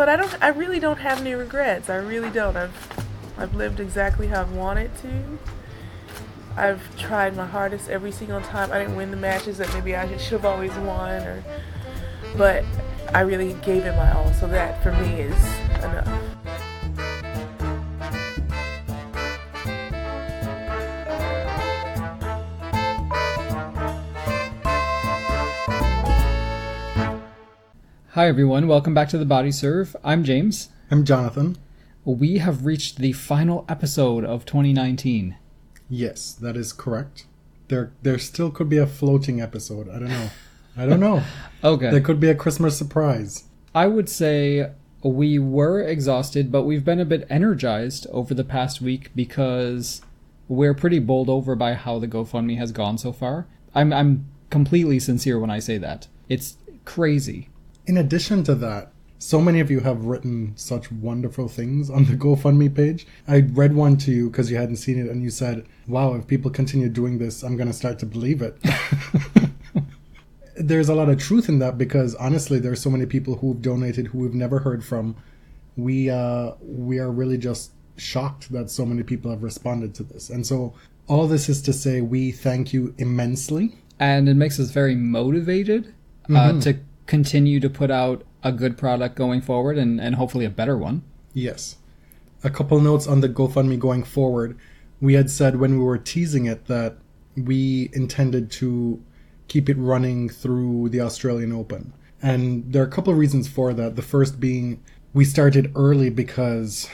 But I really don't have any regrets. I really don't. I've lived exactly how I've wanted to. I've tried my hardest every single time. I didn't win the matches that maybe I should have always won, but I really gave it my all. So that for me is enough. Hi everyone, welcome back to the Body Serve. I'm James. I'm Jonathan. We have reached the final episode of 2019. Yes, that is correct. There still could be a floating episode. I don't know. Okay. There could be a Christmas surprise. I would say we were exhausted, but we've been a bit energized over the past week because we're pretty bowled over by how the GoFundMe has gone so far. I'm completely sincere when I say that. It's crazy. In addition to that, so many of you have written such wonderful things on the GoFundMe page. I read one to you because you hadn't seen it and you said, wow, if people continue doing this, I'm going to start to believe it. There's a lot of truth in that because honestly, there's so many people who've donated who we've never heard from. We are really just shocked that so many people have responded to this. And so all this is to say we thank you immensely. And it makes us very motivated to continue to put out a good product going forward and hopefully a better one. Yes. A couple notes on the GoFundMe going forward. We had said when we were teasing it that we intended to keep it running through the Australian Open. And there are a couple of reasons for that. The first being we started early because,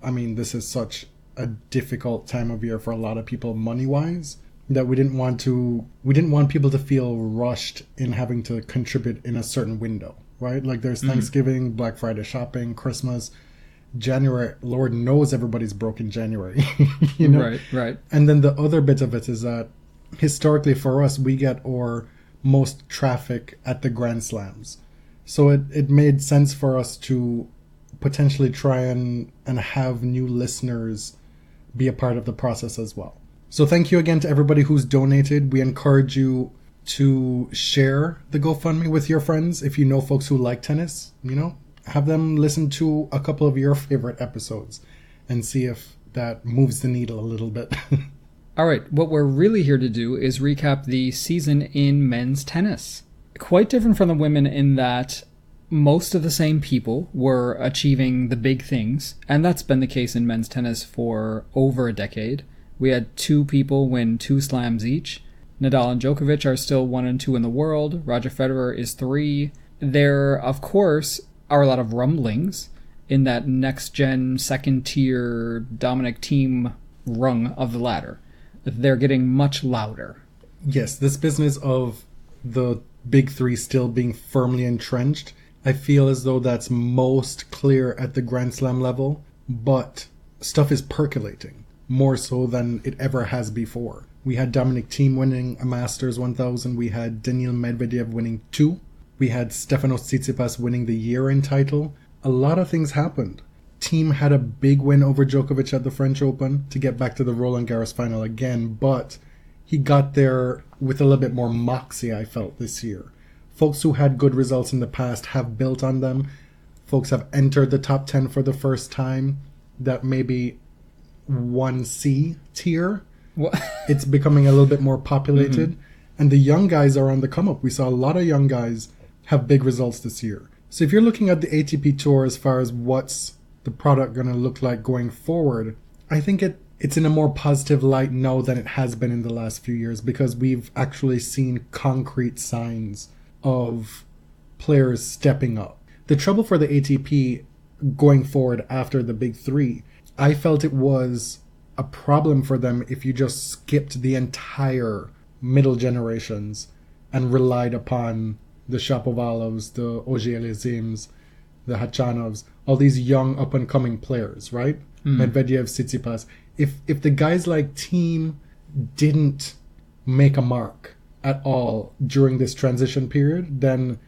this is such a difficult time of year for a lot of people money-wise. That we didn't want people to feel rushed in having to contribute in a certain window, right? Like there's Thanksgiving, Black Friday shopping, Christmas, January. Lord knows everybody's broke in January, you know? Right. And then the other bit of it is that historically for us, we get our most traffic at the Grand Slams. So it made sense for us to potentially try and have new listeners be a part of the process as well. So thank you again to everybody who's donated. We encourage you to share the GoFundMe with your friends. If you know folks who like tennis, have them listen to a couple of your favorite episodes and see if that moves the needle a little bit. All right, what we're really here to do is recap the season in men's tennis. Quite different from the women in that most of the same people were achieving the big things, and that's been the case in men's tennis for over a decade. We had 2 people win 2 slams each. Nadal and Djokovic are still 1 and 2 in the world. Roger Federer is 3. There, of course, are a lot of rumblings in that next-gen, second-tier Dominic Thiem rung of the ladder. They're getting much louder. Yes, this business of the big 3 still being firmly entrenched, I feel as though that's most clear at the Grand Slam level, but stuff is percolating. More so than it ever has before. We had Dominic Thiem winning a Masters 1000. We had Daniil Medvedev winning 2. We had Stefanos Tsitsipas winning the year-end title. A lot of things happened. Thiem had a big win over Djokovic at the French Open to get back to the Roland Garros final again, but he got there with a little bit more moxie, I felt, this year. Folks who had good results in the past have built on them. Folks have entered the top 10 for the first time. That maybe 1C tier. What? It's becoming a little bit more populated. And the young guys are on the come up. We saw a lot of young guys have big results this year. So if you're looking at the ATP Tour as far as what's the product going to look like going forward, I think it's in a more positive light now than it has been in the last few years because we've actually seen concrete signs of players stepping up. The trouble for the ATP going forward after the big 3, I felt it was a problem for them if you just skipped the entire middle generations and relied upon the Shapovalovs, the Auger-Aliassimes, the Khachanovs, all these young up-and-coming players, right? Medvedev, Tsitsipas. If the guys like Thiem didn't make a mark at all during this transition period, then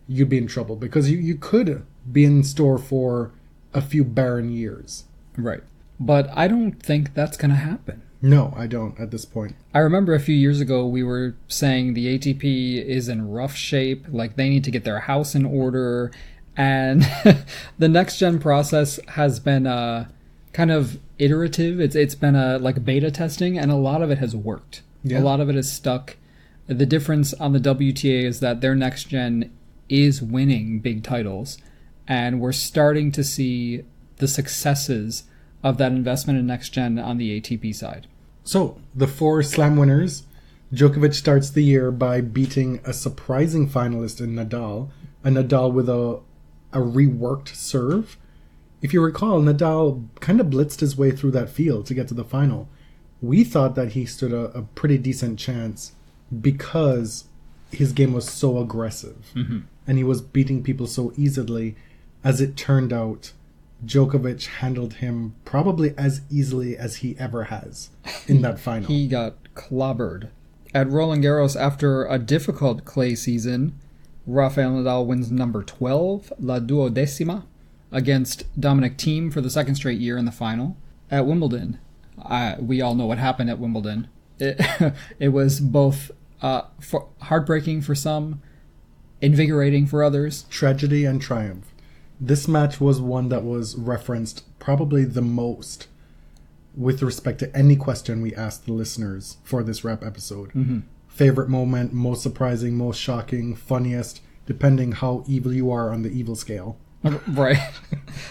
you'd be in trouble because you could be in store for a few barren years. Right. But I don't think that's going to happen. No, I don't at this point. I remember a few years ago we were saying the ATP is in rough shape, like they need to get their house in order, And the next gen process has been kind of iterative. It's been like beta testing, and a lot of it has worked. Yeah. A lot of it is stuck. The difference on the WTA is that their next gen is winning big titles, and we're starting to see the successes of that investment in next gen on the ATP side. So, the 4 slam winners. Djokovic starts the year by beating a surprising finalist in Nadal, a Nadal with a reworked serve. If you recall, Nadal kind of blitzed his way through that field to get to the final. We thought that he stood a pretty decent chance because his game was so aggressive. Mm-hmm. And he was beating people so easily. As it turned out, Djokovic handled him probably as easily as he ever has in that final. He got clobbered. At Roland Garros, after a difficult clay season, Rafael Nadal wins number 12, La Duodecima, against Dominic Thiem for the second straight year in the final. At Wimbledon, we all know what happened at Wimbledon. It was both heartbreaking for some, invigorating for others. Tragedy and triumph. This match was one that was referenced probably the most with respect to any question we asked the listeners for this wrap episode. Mm-hmm. Favorite moment, most surprising, most shocking, funniest, depending how evil you are on the evil scale. Right.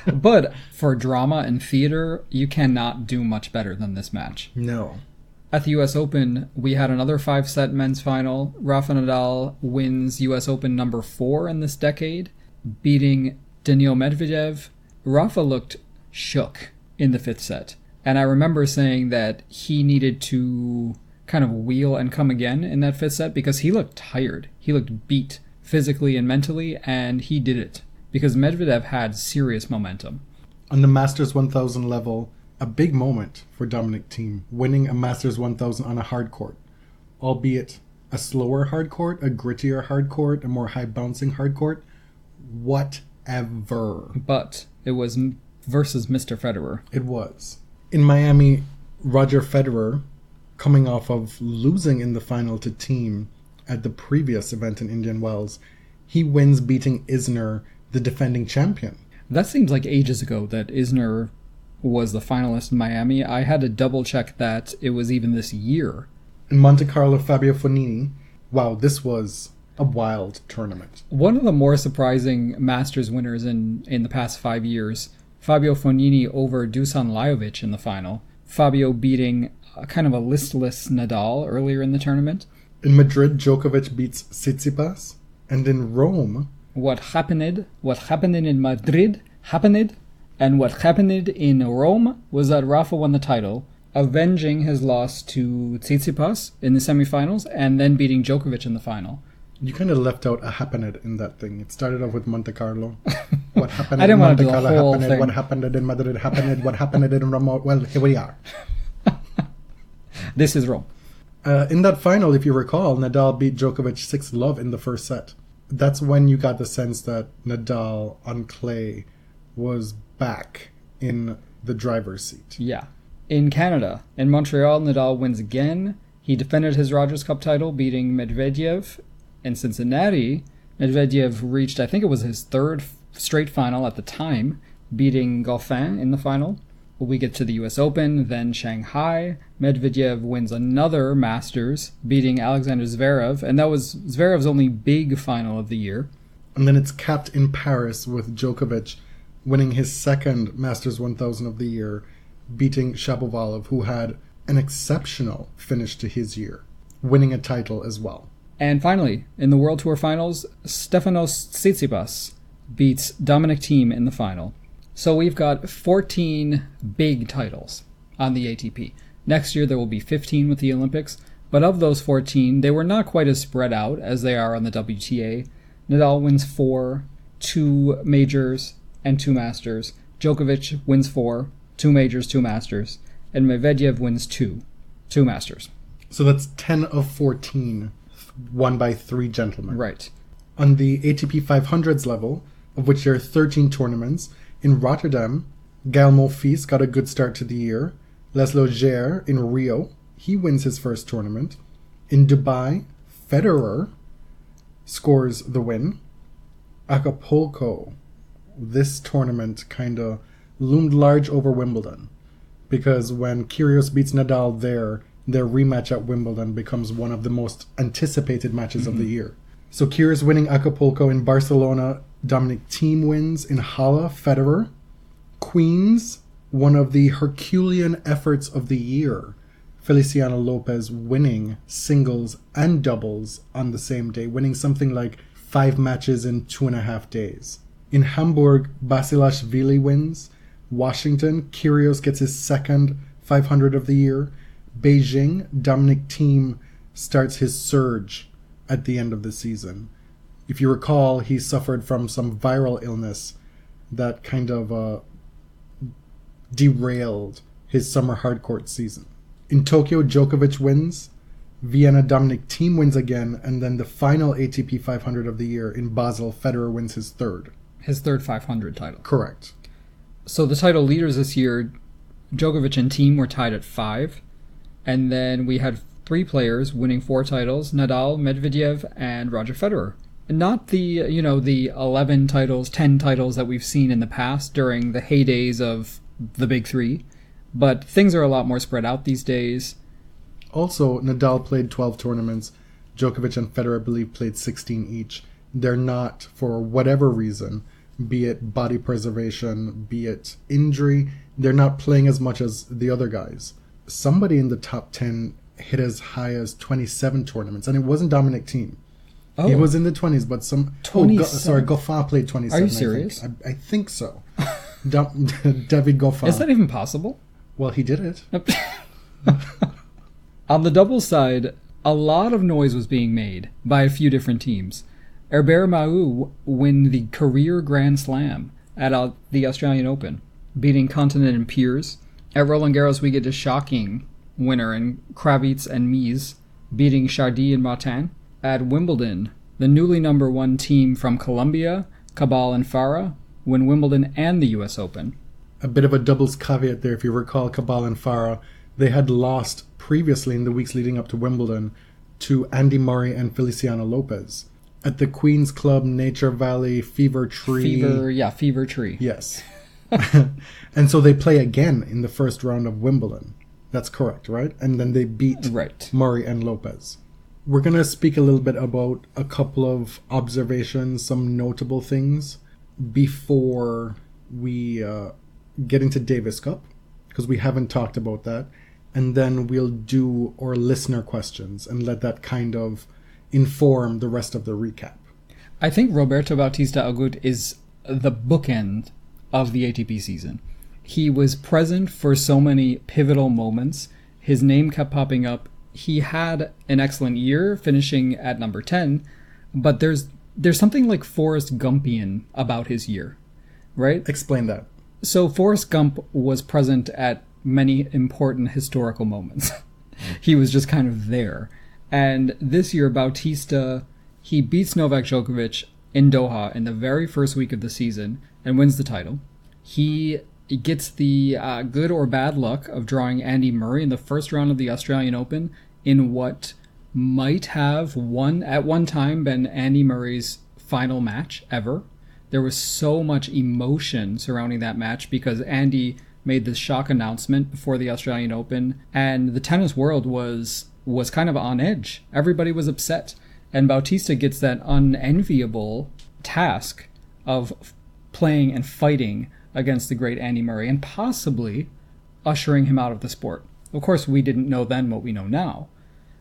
But for drama and theater, you cannot do much better than this match. No. At the US Open, we had another 5-set men's final. Rafa Nadal wins US Open number 4 in this decade, beating Daniil Medvedev. Rafa looked shook in the 5th set. And I remember saying that he needed to kind of wheel and come again in that 5th set because he looked tired. He looked beat physically and mentally, and he did it because Medvedev had serious momentum. On the Masters 1000 level, a big moment for Dominic Thiem, winning a Masters 1000 on a hard court, albeit a slower hard court, a grittier hard court, a more high-bouncing hard court. Whatever. But it was versus Mr. Federer. It was. In Miami, Roger Federer, coming off of losing in the final to Thiem at the previous event in Indian Wells, he wins beating Isner, the defending champion. That seems like ages ago that Isner was the finalist in Miami. I had to double check that it was even this year. In Monte Carlo, Fabio Fognini. Wow, this was a wild tournament. One of the more surprising Masters winners in the past 5 years, Fabio Fognini over Dusan Lajovic in the final. Fabio beating kind of a listless Nadal earlier in the tournament. In Madrid, Djokovic beats Tsitsipas. And in Rome... What happened in Madrid happened, and what happened in Rome was that Rafa won the title, avenging his loss to Tsitsipas in the semifinals, and then beating Djokovic in the final. You kind of left out a happened in that thing. It started off with Monte Carlo. What happened I didn't in want Monte to do the Carlo whole happened. thing. What happened in Madrid happened. What happened in Rome. Well, here we are. This is Rome. In that final, if you recall, Nadal beat Djokovic 6-love in the first set. That's when you got the sense that Nadal on clay was back in the driver's seat. Yeah. In Canada, in Montreal, Nadal wins again. He defended his Rogers Cup title, beating Medvedev. In Cincinnati, Medvedev reached, I think it was his 3rd straight final at the time, beating Goffin in the final. We get to the US Open, then Shanghai. Medvedev wins another Masters, beating Alexander Zverev, and that was Zverev's only big final of the year. And then it's capped in Paris with Djokovic winning his 2nd Masters 1000 of the year, beating Shapovalov, who had an exceptional finish to his year, winning a title as well. And finally, in the World Tour Finals, Stefanos Tsitsipas beats Dominic Thiem in the final. So we've got 14 big titles on the ATP. Next year there will be 15 with the Olympics, but of those 14, they were not quite as spread out as they are on the WTA. Nadal wins 4, 2 majors and 2 masters. Djokovic wins 4, 2 majors, 2 masters. And Medvedev wins 2 masters. So that's 10 of 14 won by 3 gentlemen. Right. On the ATP 500s level, of which there are 13 tournaments, in Rotterdam, Gael Monfils got a good start to the year. Laszlo Djere in Rio, he wins his first tournament. In Dubai, Federer scores the win. Acapulco, this tournament kind of loomed large over Wimbledon. Because when Kyrgios beats Nadal there, their rematch at Wimbledon becomes one of the most anticipated matches of the year. So Kyrgios winning Acapulco in Barcelona, Dominic Thiem wins in Halle, Federer. Queens, one of the Herculean efforts of the year. Feliciano Lopez winning singles and doubles on the same day, winning something like 5 matches in 2.5 days. In Hamburg, Basilashvili wins. Washington, Kyrgios gets his second 500 of the year. Beijing, Dominic Thiem starts his surge at the end of the season. If you recall, he suffered from some viral illness that kind of derailed his summer hardcourt season. In Tokyo, Djokovic wins. Vienna, Dominic Thiem wins again. And then the final ATP 500 of the year in Basel, Federer wins his third. His third 500 title. Correct. So the title leaders this year, Djokovic and Thiem were tied at 5. And then we had 3 players winning 4 titles, Nadal, Medvedev, and Roger Federer. Not the 11 titles, 10 titles that we've seen in the past during the heydays of the big 3. But things are a lot more spread out these days. Also, Nadal played 12 tournaments. Djokovic and Federer, I believe, played 16 each. They're not, for whatever reason, be it body preservation, be it injury, they're not playing as much as the other guys. Somebody in the top 10 hit as high as 27 tournaments, and it wasn't Dominic Thiem. Oh. He was in the 20s, but some... 27? Goffin played 27. Are you serious? I think so. David Goffin. Is that even possible? Well, he did it. On the doubles side, a lot of noise was being made by a few different teams. Herbert Mahut win the career Grand Slam at the Australian Open, beating Continent and Piers. At Roland Garros, we get a shocking winner in Kravitz and Mies, beating Chardy and Martin. At Wimbledon, the newly number 1 team from Colombia, Cabal and Farah, win Wimbledon and the US Open. A bit of a doubles caveat there. If you recall, Cabal and Farah, they had lost previously in the weeks leading up to Wimbledon to Andy Murray and Feliciano Lopez at the Queen's Club, Nature Valley, Fever Tree. Fever Tree. Yes. And so they play again in the first round of Wimbledon. That's correct, right? And then they beat Murray and Lopez. We're going to speak a little bit about a couple of observations, some notable things before we get into Davis Cup, because we haven't talked about that. And then we'll do our listener questions and let that kind of inform the rest of the recap. I think Roberto Bautista Agut is the bookend of the ATP season. He was present for so many pivotal moments. His name kept popping up. He had an excellent year, finishing at number 10, but there's something like Forrest Gumpian about his year, right? Explain that. So Forrest Gump was present at many important historical moments. He was just kind of there. And this year, Bautista, he beats Novak Djokovic in Doha in the very first week of the season and wins the title. He gets the good or bad luck of drawing Andy Murray in the first round of the Australian Open in what might have at one time been Andy Murray's final match ever. There was so much emotion surrounding that match because Andy made this shock announcement before the Australian Open, and the tennis world was kind of on edge. Everybody was upset, and Bautista gets that unenviable task of playing and fighting against the great Andy Murray and possibly ushering him out of the sport. Of course, we didn't know then what we know now,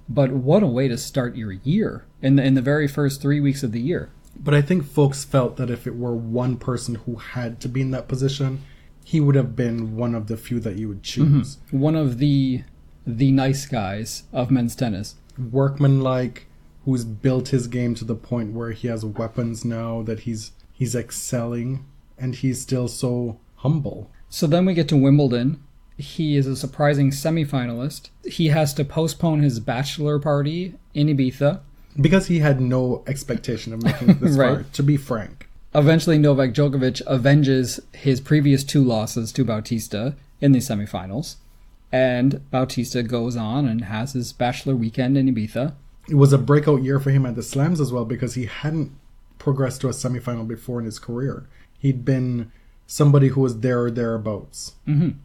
but what a way to start your year in the very first 3 weeks of the year. But I think folks felt that if it were one person who had to be in that position, he would have been one of the few that you would choose. Mm-hmm. One of the nice guys of men's tennis. Workmanlike, who's built his game to the point where he has weapons now, that he's excelling, and he's still so humble. So then we get to Wimbledon. He is a surprising semifinalist. He has to postpone his bachelor party in Ibiza. Because he had no expectation of making it this far, to be frank. Eventually, Novak Djokovic avenges his previous 2 losses to Bautista in the semifinals. And Bautista goes on and has his bachelor weekend in Ibiza. It was a breakout year for him at the Slams as well, because he hadn't progressed to a semifinal before in his career. He'd been somebody who was there or thereabouts. Mm-hmm.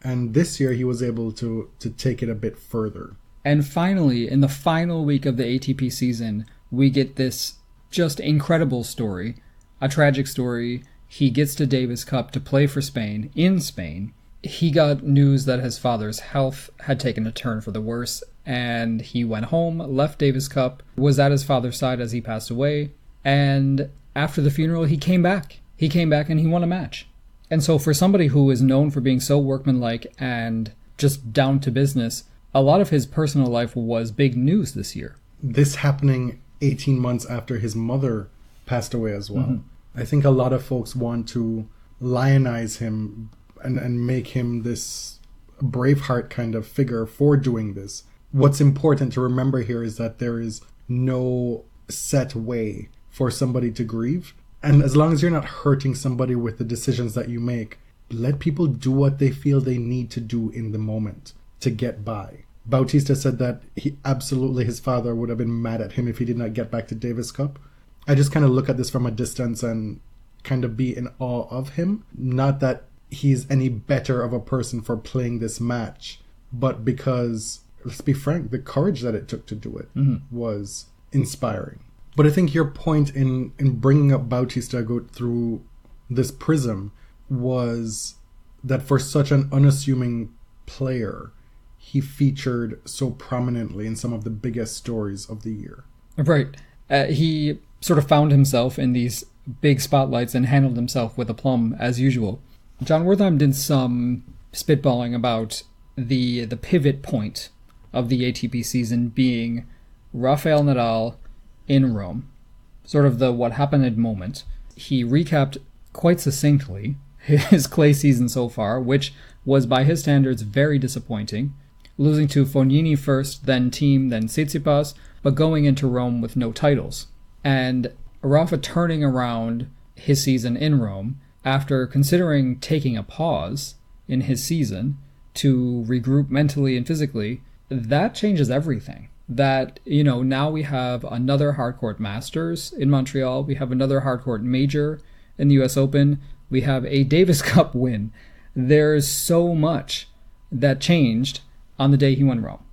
And this year he was able to take it a bit further. And finally, in the final week of the ATP season, we get this just incredible story, a tragic story. He gets to Davis Cup to play for Spain, in Spain. He got news that his father's health had taken a turn for the worse, and he went home, left Davis Cup, was at his father's side as he passed away, and after the funeral, he came back. He came back and he won a match. And so for somebody who is known for being so workmanlike and just down to business, a lot of his personal life was big news this year. This happening 18 months after his mother passed away as well. Mm-hmm. I think a lot of folks want to lionize him and make him this Braveheart kind of figure for doing this. What's important to remember here is that there is no set way for somebody to grieve. And as long as you're not hurting somebody with the decisions that you make, let people do what they feel they need to do in the moment to get by. Bautista said that his father would have been mad at him if he did not get back to Davis Cup. I just kind of look at this from a distance and kind of be in awe of him. Not that he's any better of a person for playing this match, but because, let's be frank, the courage that it took to do it was inspiring. But I think your point in bringing up Bautista Agut through this prism was that for such an unassuming player, he featured so prominently in some of the biggest stories of the year. Right. He sort of found himself in these big spotlights and handled himself with aplomb as usual. John Wertheim did some spitballing about the pivot point of the ATP season being Rafael Nadal in Rome, sort of the what happened at moment. He recapped quite succinctly his clay season so far, which was by his standards very disappointing, losing to Fognini first, then Thiem, then Tsitsipas, but going into Rome with no titles. And Rafa turning around his season in Rome after considering taking a pause in his season to regroup mentally and physically, that changes everything. That, now we have another hardcourt Masters in Montreal, we have another hardcourt major in the US Open, we have a Davis Cup win. There's so much that changed on the day he won Rome.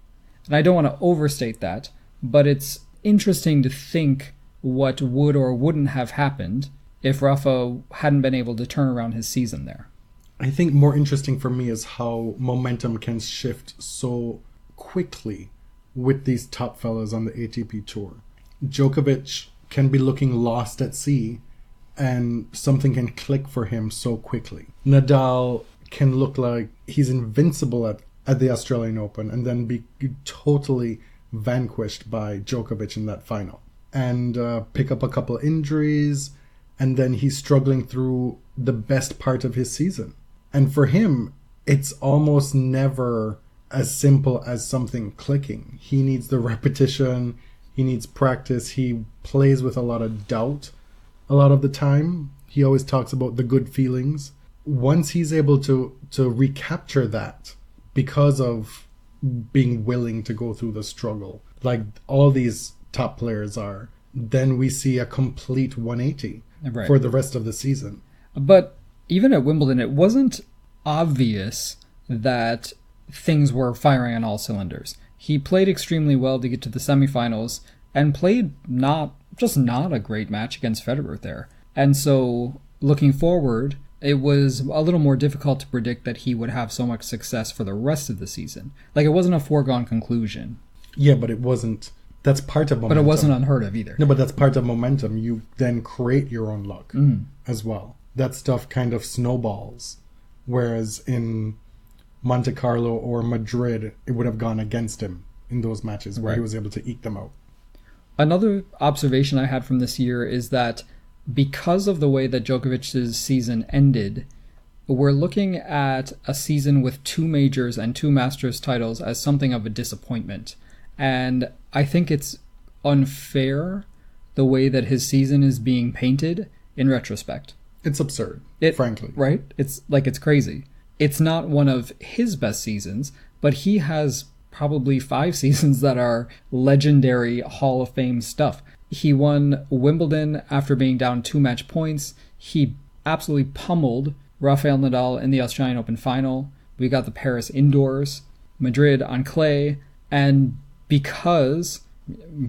And I don't want to overstate that, but it's interesting to think what would or wouldn't have happened if Rafa hadn't been able to turn around his season there. I think more interesting for me is how momentum can shift so quickly with these top fellas on the ATP Tour. Djokovic can be looking lost at sea and something can click for him so quickly. Nadal can look like he's invincible at the Australian Open and then be totally vanquished by Djokovic in that final. And pick up a couple injuries, and then he's struggling through the best part of his season. And for him, it's almost never as simple as something clicking. He needs the repetition, he needs practice, he plays with a lot of doubt a lot of the time. He always talks about the good feelings. Once he's able to recapture that because of being willing to go through the struggle, like all these top players are, then we see a complete 180 for the rest of the season. But even at Wimbledon, it wasn't obvious that things were firing on all cylinders. He played extremely well to get to the semifinals and played not a great match against Federer there. And so looking forward, it was a little more difficult to predict that he would have so much success for the rest of the season. Like, it wasn't a foregone conclusion. Yeah, but it wasn't. That's part of momentum. But it wasn't unheard of either. No, but that's part of momentum. You then create your own luck as well. That stuff kind of snowballs. Whereas in Monte Carlo or Madrid, it would have gone against him in those matches where he was able to eke them out. Another observation I had from this year is that because of the way that Djokovic's season ended, we're looking at a season with 2 majors and 2 Masters titles as something of a disappointment. And I think it's unfair the way that his season is being painted in retrospect. It's absurd, frankly. Right? It's crazy. It's not one of his best seasons, but he has probably 5 seasons that are legendary Hall of Fame stuff. He won Wimbledon after being down 2 match points. He absolutely pummeled Rafael Nadal in the Australian Open final. We got the Paris indoors, Madrid on clay, and because,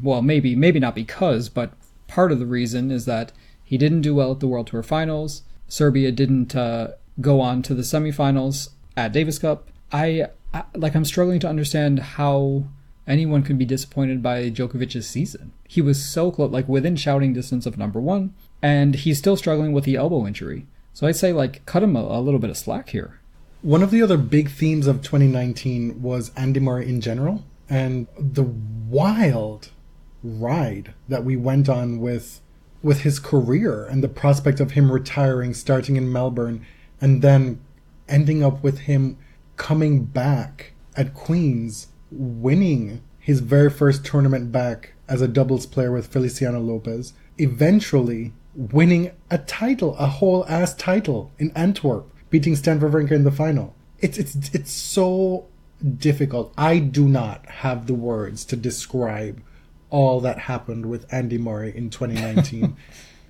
well, maybe not because, but part of the reason is that he didn't do well at the World Tour Finals. Serbia didn't go on to the semifinals at Davis Cup. I'm struggling to understand how anyone could be disappointed by Djokovic's season. He was so close, like within shouting distance of number one, and he's still struggling with the elbow injury. So I'd say, like, cut him a little bit of slack here. One of the other big themes of 2019 was Andy Murray in general, and the wild ride that we went on with his career and the prospect of him retiring, starting in Melbourne, and then ending up with him coming back at Queen's, winning his very first tournament back as a doubles player with Feliciano Lopez, eventually winning a title, a whole ass title in Antwerp, beating Stan Wawrinka in the final. It's so difficult. I do not have the words to describe all that happened with Andy Murray in 2019.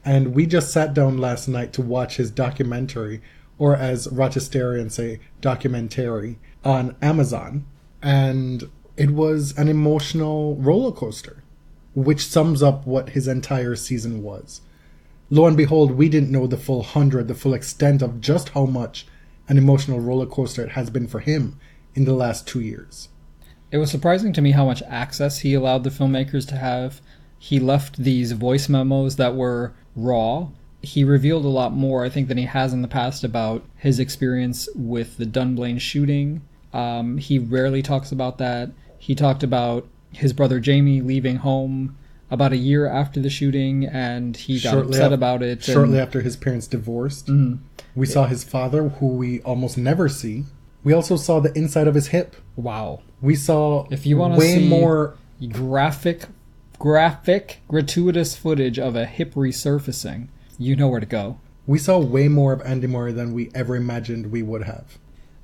And we just sat down last night to watch his documentary, or as Rochesterians say, documentary, on Amazon. And it was an emotional roller coaster, which sums up what his entire season was. Lo and behold, we didn't know the full 100, the full extent of just how much an emotional roller coaster it has been for him in the last 2 years. It was surprising to me how much access he allowed the filmmakers to have. He left these voice memos that were raw. He revealed a lot more, I think, than he has in the past about his experience with the Dunblane shooting. He rarely talks about that. He talked about his brother Jamie leaving home about a year after the shooting, and he got upset about it. Shortly after his parents divorced. Mm-hmm. We saw his father, who we almost never see. We also saw the inside of his hip. Wow. We saw if you want to see more graphic, gratuitous footage of a hip resurfacing, you know where to go. We saw way more of Andy Murray than we ever imagined we would have.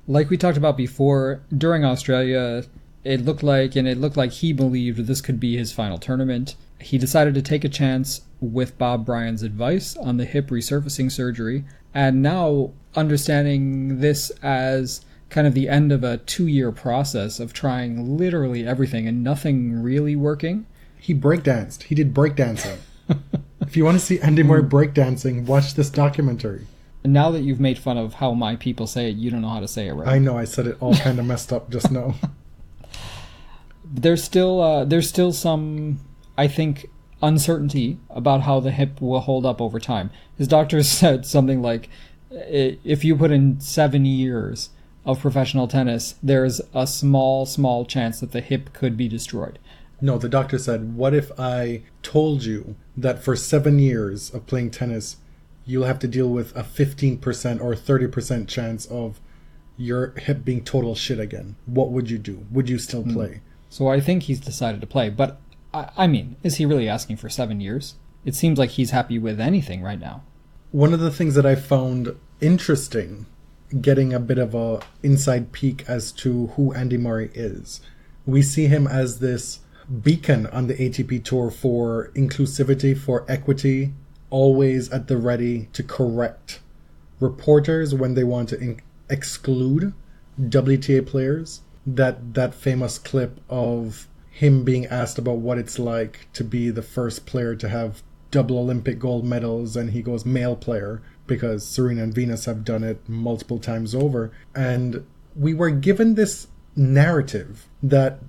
Like we talked about before, during Australia, it looked like he believed this could be his final tournament. He decided to take a chance with Bob Bryan's advice on the hip resurfacing surgery, and now understanding this as kind of the end of a 2-year process of trying literally everything and nothing really working. He breakdanced. He did breakdancing. If you want to see Andy Murray breakdancing, watch this documentary. And now that you've made fun of how my people say it, you don't know how to say it right. I know, I said it all kind of messed up just now. There's still some, I think, uncertainty about how the hip will hold up over time. His doctors said something like, if you put in 7 years of professional tennis, there's a small chance that the hip could be destroyed. No, the doctor said, what if I told you that for 7 years of playing tennis, you'll have to deal with a 15% or 30% chance of your hip being total shit again? What would you do? Would you still play? So I think he's decided to play, but I mean, is he really asking for 7 years? It seems like he's happy with anything right now. One of the things that I found interesting, getting a bit of a inside peek as to who Andy Murray is, we see him as this beacon on the ATP Tour for inclusivity, for equity, always at the ready to correct reporters when they want to exclude WTA players. That famous clip of him being asked about what it's like to be the first player to have double Olympic gold medals, and he goes male player because Serena and Venus have done it multiple times over. And we were given this narrative that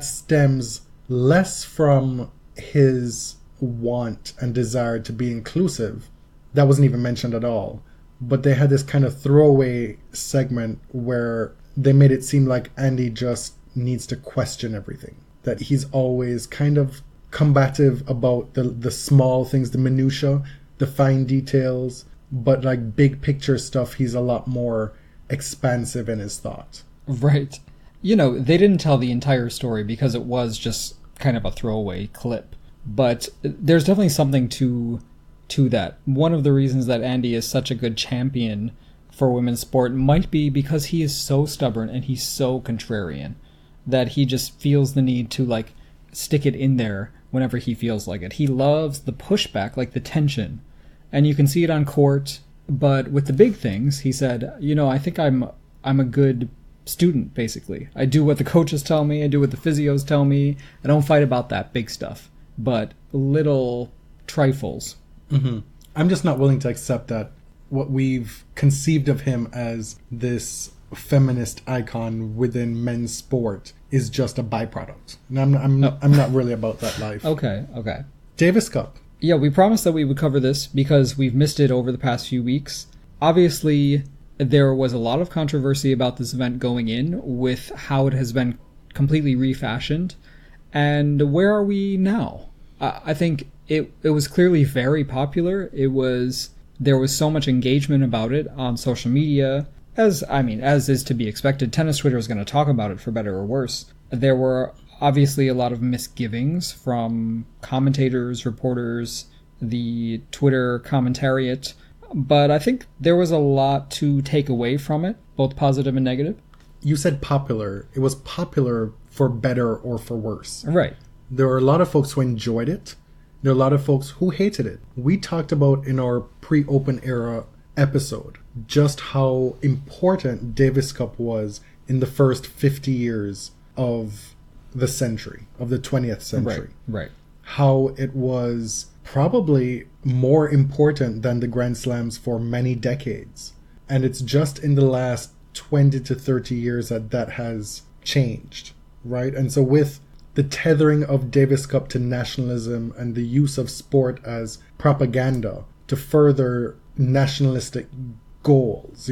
stems less from his want and desire to be inclusive. That wasn't even mentioned at all. But they had this kind of throwaway segment where they made it seem like Andy just needs to question everything. That he's always kind of combative about the small things, the minutiae, the fine details, but like big picture stuff, he's a lot more expansive in his thought. Right. You know, they didn't tell the entire story because it was just kind of a throwaway clip. But there's definitely something to that. One of the reasons that Andy is such a good champion for women's sport might be because he is so stubborn and he's so contrarian that he just feels the need to like stick it in there whenever he feels like it. He loves the pushback, like the tension. And you can see it on court But with the big things, he said, I think I'm a good student, basically. I do what the coaches tell me. I do what the physios tell me. I don't fight about that big stuff. But little trifles. Mm-hmm. I'm just not willing to accept that what we've conceived of him as this feminist icon within men's sport is just a byproduct. And I'm not really about that life. Okay. Davis Cup. Yeah, we promised that we would cover this because we've missed it over the past few weeks. Obviously, there was a lot of controversy about this event going in with how it has been completely refashioned. And where are we now? I think it was clearly very popular. There was so much engagement about it on social media. As is to be expected. Tennis Twitter is going to talk about it for better or worse. There were obviously a lot of misgivings from commentators, reporters, the Twitter commentariat. But I think there was a lot to take away from it, both positive and negative. You said popular. It was popular for better or for worse. Right. There are a lot of folks who enjoyed it. There are a lot of folks who hated it. We talked about in our pre-Open era episode just how important Davis Cup was in the first 50 years of the century, of the 20th century. Right. How it was probably more important than the Grand Slams for many decades. And it's just in the last 20 to 30 years that has changed, right? And so with the tethering of Davis Cup to nationalism and the use of sport as propaganda to further nationalistic goals,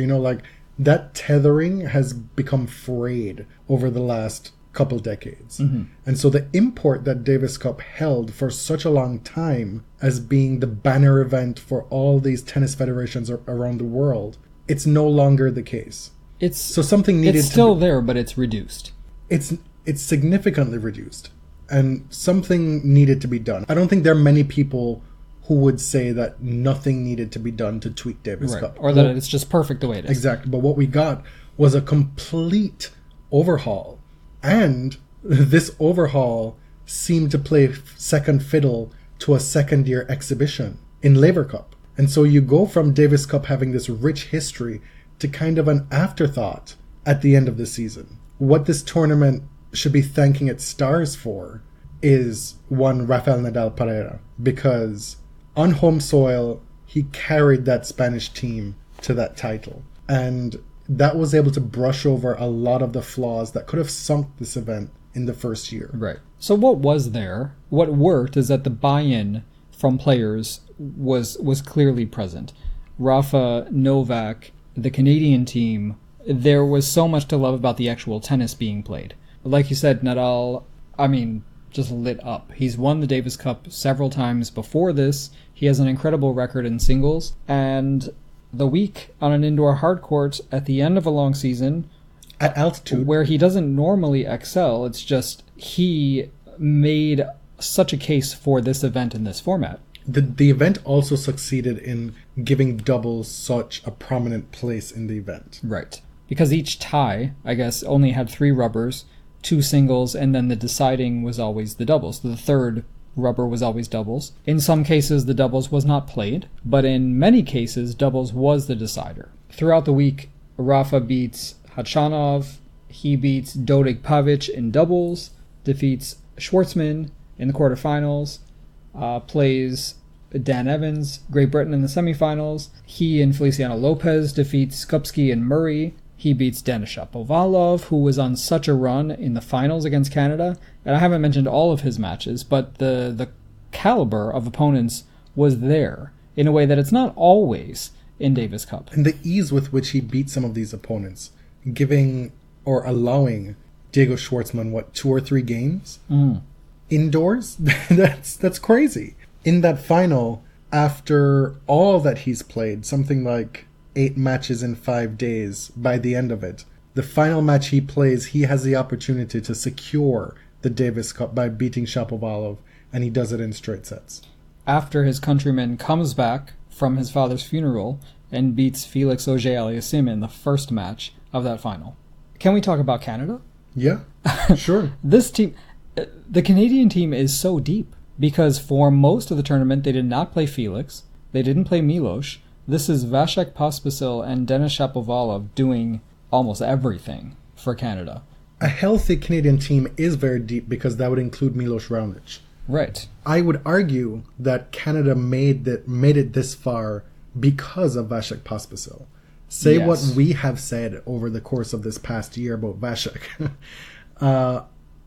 that tethering has become frayed over the last couple decades. Mm-hmm. And so the import that Davis Cup held for such a long time as being the banner event for all these tennis federations around the world, it's no longer the case. It's still there, but it's reduced. It's significantly reduced, and something needed to be done. I don't think there are many people who would say that nothing needed to be done to tweak Davis Cup. Or that it's just perfect the way it is. Exactly. But what we got was a complete overhaul. And this overhaul seemed to play second fiddle to a second-year exhibition in Laver Cup. And so you go from Davis Cup having this rich history to kind of an afterthought at the end of the season. What this tournament should be thanking its stars for is one Rafael Nadal Pereira, because on home soil, he carried that Spanish team to that title. And that was able to brush over a lot of the flaws that could have sunk this event in the first year. Right. So what worked is that the buy-in from players was clearly present. Rafa, Novak, the Canadian team, there was so much to love about the actual tennis being played. Like you said, Nadal, just lit up. He's won the Davis Cup several times before this. He has an incredible record in singles. And the week on an indoor hard court at the end of a long season, at altitude, where he doesn't normally excel, it's just he made such a case for this event in this format. The event also succeeded in giving doubles such a prominent place in the event. Right. Because each tie, I guess, only had 3 rubbers, 2 singles, and then the deciding was always the doubles. The third rubber was always doubles. In some cases, the doubles was not played, but in many cases, doubles was the decider. Throughout the week, Rafa beats Khachanov, he beats Dodig Pavic in doubles, defeats Schwartzman in the quarterfinals, plays Dan Evans, Great Britain in the semifinals. He and Feliciano Lopez defeats Skupski and Murray. He beats Denis Shapovalov, who was on such a run in the finals against Canada. And I haven't mentioned all of his matches, but the caliber of opponents was there in a way that it's not always in Davis Cup. And the ease with which he beat some of these opponents, giving or allowing Diego Schwartzman, 2 or 3 games? Indoors? That's crazy. In that final, after all that he's played, something like 8 matches in 5 days by the end of it, the final match he plays, he has the opportunity to secure the Davis Cup by beating Shapovalov, and he does it in straight sets. After his countryman comes back from his father's funeral and beats Felix Auger-Aliassime in the first match of that final. Can we talk about Canada? Yeah, sure. This team, the Canadian team is so deep because for most of the tournament they did not play Felix, they didn't play Milos, This is Vasek Pospisil and Denis Shapovalov doing almost everything for Canada. A healthy Canadian team is very deep because that would include Milos Raonic. Right. I would argue that Canada made it this far because of Vasek Pospisil. Say what we have said over the course of this past year about Vasek.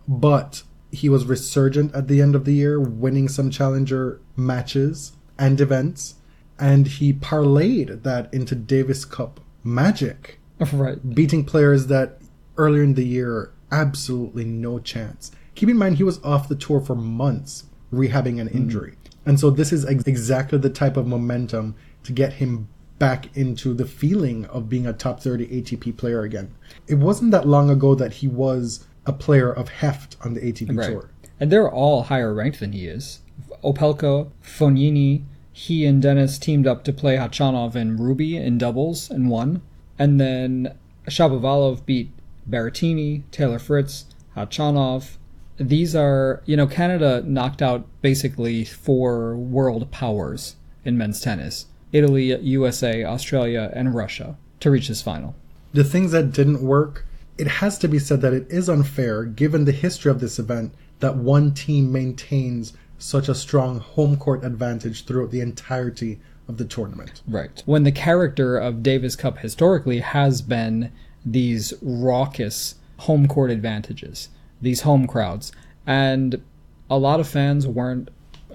But he was resurgent at the end of the year, winning some challenger matches and events. And he parlayed that into Davis Cup magic. Right. Beating players that earlier in the year, absolutely no chance. Keep in mind, he was off the tour for months, rehabbing an injury. And so this is exactly the type of momentum to get him back into the feeling of being a top 30 ATP player again. It wasn't that long ago that he was a player of heft on the ATP Tour. And they're all higher ranked than he is. Opelka, Fognini, he and Dennis teamed up to play Khachanov and Ruby in doubles and won. And then Shapovalov beat Berrettini, Taylor Fritz, Khachanov. These are, Canada knocked out basically 4 world powers in men's tennis. Italy, USA, Australia, and Russia to reach this final. The things that didn't work, it has to be said that it is unfair, given the history of this event, that one team maintains such a strong home court advantage throughout the entirety of the tournament. Right. When the character of Davis Cup historically has been these raucous home court advantages, these home crowds, and a lot of fans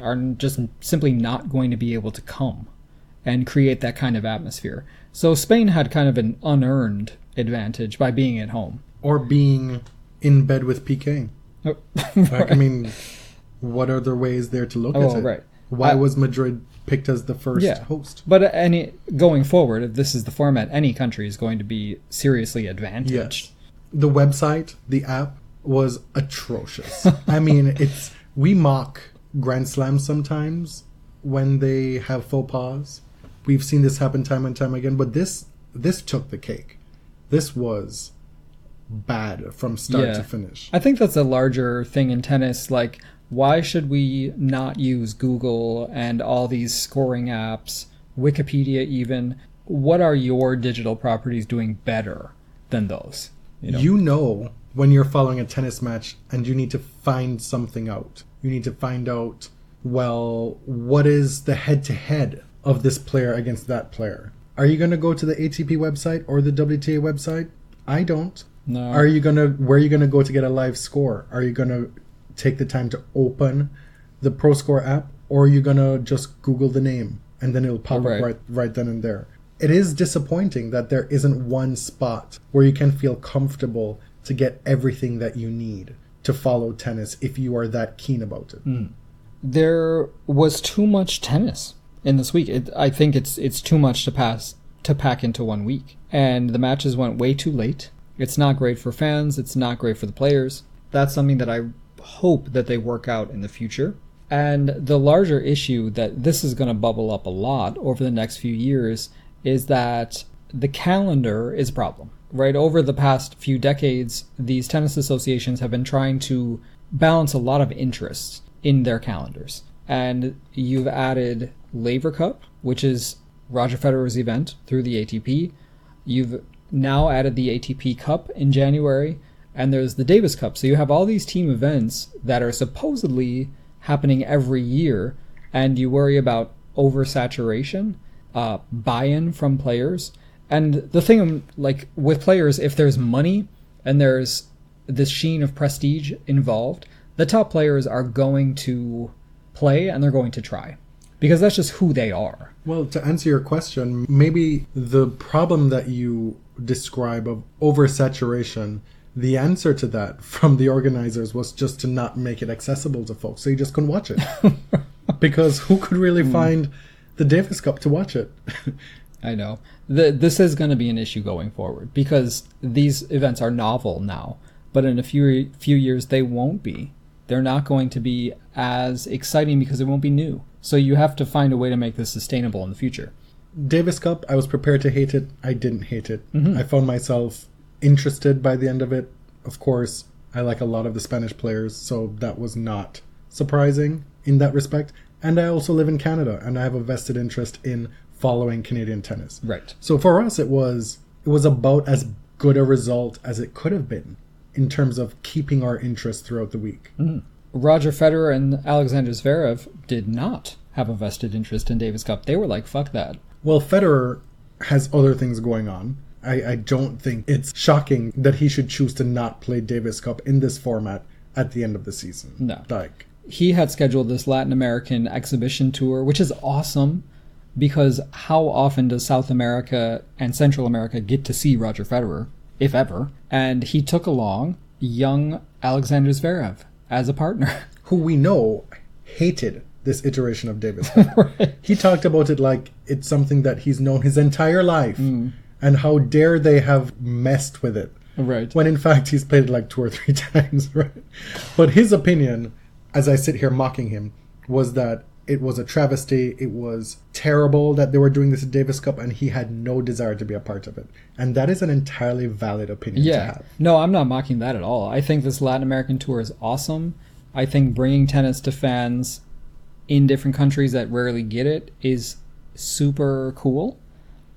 are just simply not going to be able to come and create that kind of atmosphere. So Spain had kind of an unearned advantage by being at home. Or being in bed with PK. Oh, right. I mean, what other ways there to look at it? Right. Why was Madrid picked as the first host? But going forward, if this is the format, any country is going to be seriously advantaged. Yes. The website, the app, was atrocious. I mean, we mock Grand Slams sometimes when they have faux pas. We've seen this happen time and time again, but this took the cake. This was bad from start to finish. I think that's a larger thing in tennis. Like, why should we not use Google and all these scoring apps, Wikipedia even? What are your digital properties doing better than those? You know when you're following a tennis match and you need to find something out. You need to find out, well, what is the head-to-head of this player against that player? Are you going to go to the ATP website or the WTA website? I don't. No. Where are you going to go to get a live score? Are you going to take the time to open the Pro Score app, or are you going to just Google the name and then it'll pop up right then and there? It is disappointing that there isn't one spot where you can feel comfortable to get everything that you need to follow tennis if you are that keen about it. There was too much tennis in this week. I think it's too much to pack into 1 week. And the matches went way too late. It's not great for fans. It's not great for the players. That's something that I hope that they work out in the future. And the larger issue that this is going to bubble up a lot over the next few years is that the calendar is a problem. Right, over the past few decades, these tennis associations have been trying to balance a lot of interests in their calendars. And you've added Laver Cup, which is Roger Federer's event through the ATP. You've now added the ATP Cup in January, and there's the Davis Cup. So you have all these team events that are supposedly happening every year, and you worry about oversaturation, buy-in from players. And the thing, like, with players, if there's money and there's this sheen of prestige involved, the top players are going to play and they're going to try. Because that's just who they are. Well, to answer your question, maybe the problem that you describe of oversaturation, the answer to that from the organizers was just to not make it accessible to folks. So you just couldn't watch it. Because who could really find the Davis Cup to watch it? I know. This is going to be an issue going forward because these events are novel now, but in a few years they won't be. They're not going to be as exciting because it won't be new. So you have to find a way to make this sustainable in the future. Davis Cup, I was prepared to hate it. I didn't hate it. I found myself interested by the end of it. Of course, I like a lot of the Spanish players, so that was not surprising in that respect. And I also live in Canada, and I have a vested interest in following Canadian tennis. Right. So for us, it was about as good a result as it could have been in terms of keeping our interest throughout the week. Roger Federer and Alexander Zverev did not have a vested interest in Davis Cup. They were like, fuck that. Well, Federer has other things going on. I don't think it's shocking that he should choose to not play Davis Cup in this format at the end of the season. No. Like, he had scheduled this Latin American exhibition tour, which is awesome because how often does South America and Central America get to see Roger Federer, if ever? And he took along young Alexander Zverev as a partner. who we know hated this iteration of Davis Cup. Right. He talked about it like it's something that he's known his entire life. And how dare they have messed with it. Right. When in fact he's played it like 2 or 3 times, right? But his opinion, as I sit here mocking him, was that it was a travesty, it was terrible that they were doing this at Davis Cup, and he had no desire to be a part of it. And that is an entirely valid opinion to have. No, I'm not mocking that at all. I think this Latin American tour is awesome. I think bringing tennis to fans in different countries that rarely get it is super cool.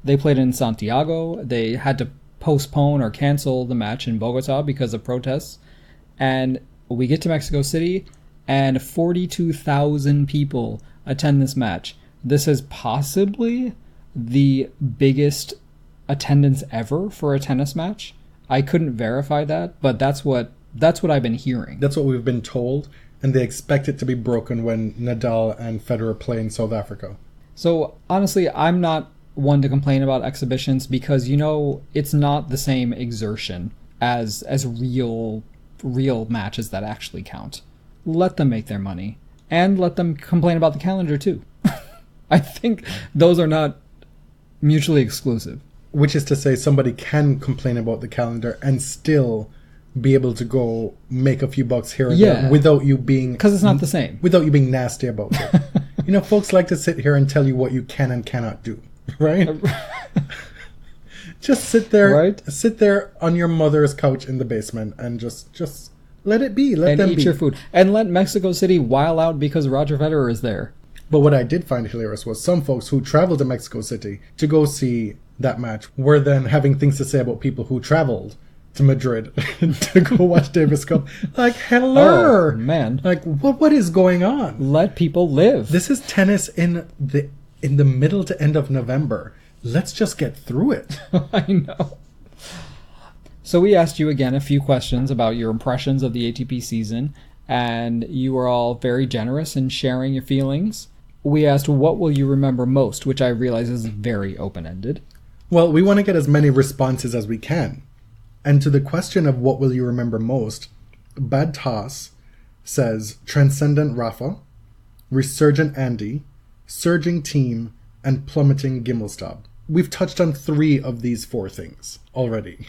They played in Santiago. They had to postpone or cancel the match in Bogota because of protests. And we get to Mexico City, and 42,000 people attend this match. This is possibly the biggest attendance ever for a tennis match. I couldn't verify that, but that's what I've been hearing. That's what we've been told, and they expect it to be broken when Nadal and Federer play in South Africa. So honestly, I'm not one to complain about exhibitions because, it's not the same exertion as real matches that actually count. Let them make their money and let them complain about the calendar too. I think those are not mutually exclusive. Which is to say, somebody can complain about the calendar and still be able to go make a few bucks here and there without you being... Because it's not the same. Without you being nasty about it. Folks like to sit here and tell you what you can and cannot do. Right? Just sit there, sit there on your mother's couch in the basement and just let it be. Let them eat be. your food. And let Mexico City while out because Roger Federer is there. But what I did find hilarious was some folks who traveled to Mexico City to go see that match were then having things to say about people who traveled to Madrid to go watch Davis Cup. Like, hello! Oh, man. Like, what is going on? Let people live. This is tennis in the middle to end of November. Let's just get through it. I know. So we asked you again a few questions about your impressions of the ATP season, and you were all very generous in sharing your feelings. We asked, what will you remember most, which I realize is very open-ended. Well, we want to get as many responses as we can. And to the question of what will you remember most, Bad Toss says Transcendent Rafa, Resurgent Andy, Surging Team, and Plummeting Gimelstob. We've touched on 3 of these 4 things already.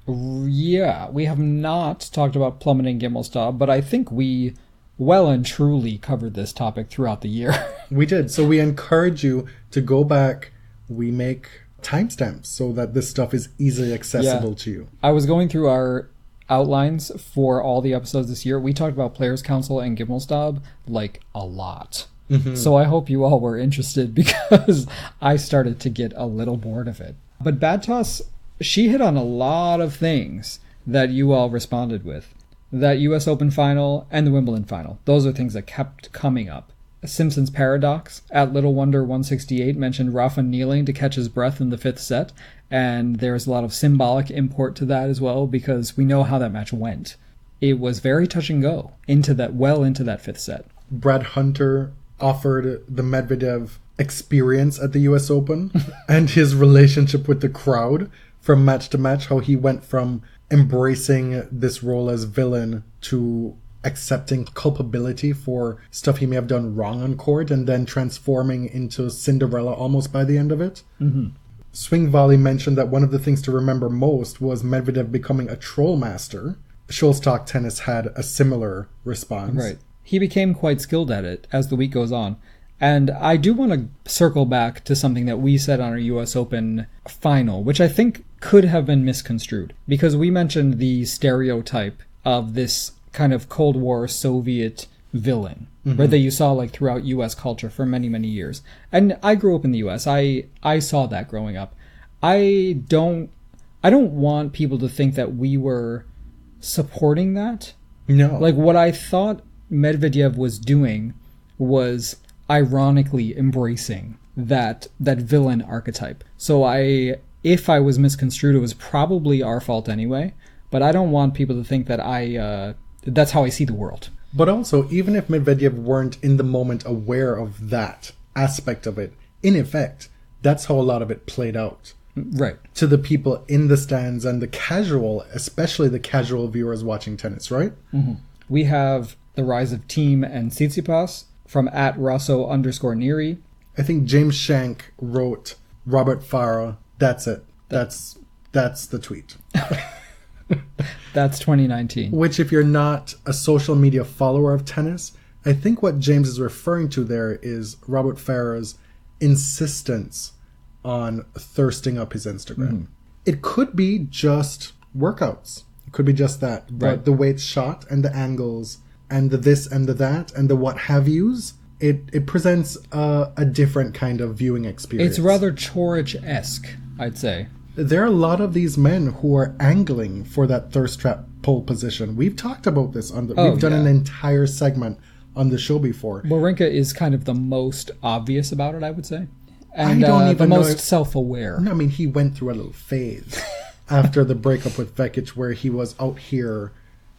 Yeah, we have not talked about Plummeting Gimelstob, but I think we well and truly covered this topic throughout the year. We did. So we encourage you to go back. We make timestamps so that this stuff is easily accessible to you. I was going through our outlines for all the episodes this year. We talked about Players Council and Gimelstob like a lot. So I hope you all were interested because I started to get a little bored of it. But Bad Toss, she hit on a lot of things that you all responded with. That US Open final and the Wimbledon final. Those are things that kept coming up. Simpsons Paradox at Little Wonder 168 mentioned Rafa kneeling to catch his breath in the 5th set. And there's a lot of symbolic import to that as well because we know how that match went. It was very touch and go into that 5th set. Brad Hunter offered the Medvedev experience at the US Open and his relationship with the crowd from match to match, how he went from embracing this role as villain to accepting culpability for stuff he may have done wrong on court and then transforming into Cinderella almost by the end of it. Swing Volley mentioned that one of the things to remember most was Medvedev becoming a troll master. Shoals Talk Tennis had a similar response. Right. He became quite skilled at it as the week goes on. And I do want to circle back to something that we said on our US Open final, which I think could have been misconstrued. Because we mentioned the stereotype of this kind of Cold War Soviet villain, right? That you saw like throughout U.S. culture for many, many years. And I grew up in the U.S. I saw that growing up. I don't want people to think that we were supporting that. No. Like, what I thought Medvedev was doing was ironically embracing that villain archetype. So if I was misconstrued, it was probably our fault anyway. But I don't want people to think that that's how I see the world. But also, even if Medvedev weren't in the moment aware of that aspect of it, in effect, that's how a lot of it played out. Right. To the people in the stands and the casual, especially the casual viewers watching tennis, right? Mm-hmm. We have the rise of Team and Tsitsipas from @Rosso_Neri. I think James Shank wrote Robert Farah. That's it. That's the tweet. That's 2019. Which, if you're not a social media follower of tennis, I think what James is referring to there is Robert Farah's insistence on thirsting up his Instagram. Mm-hmm. It could be just workouts. It could be just that. Right. But the way it's shot and the angles and the this and the that and the what have yous, it presents a different kind of viewing experience. It's rather Chorich-esque, I'd say. There are a lot of these men who are angling for that thirst trap pole position. We've talked about this we've done an entire segment on the show before. Wawrinka is kind of the most obvious about it, I would say. And I don't even the know most self-aware. No, I mean, he went through a little phase after the breakup with Vekic where he was out here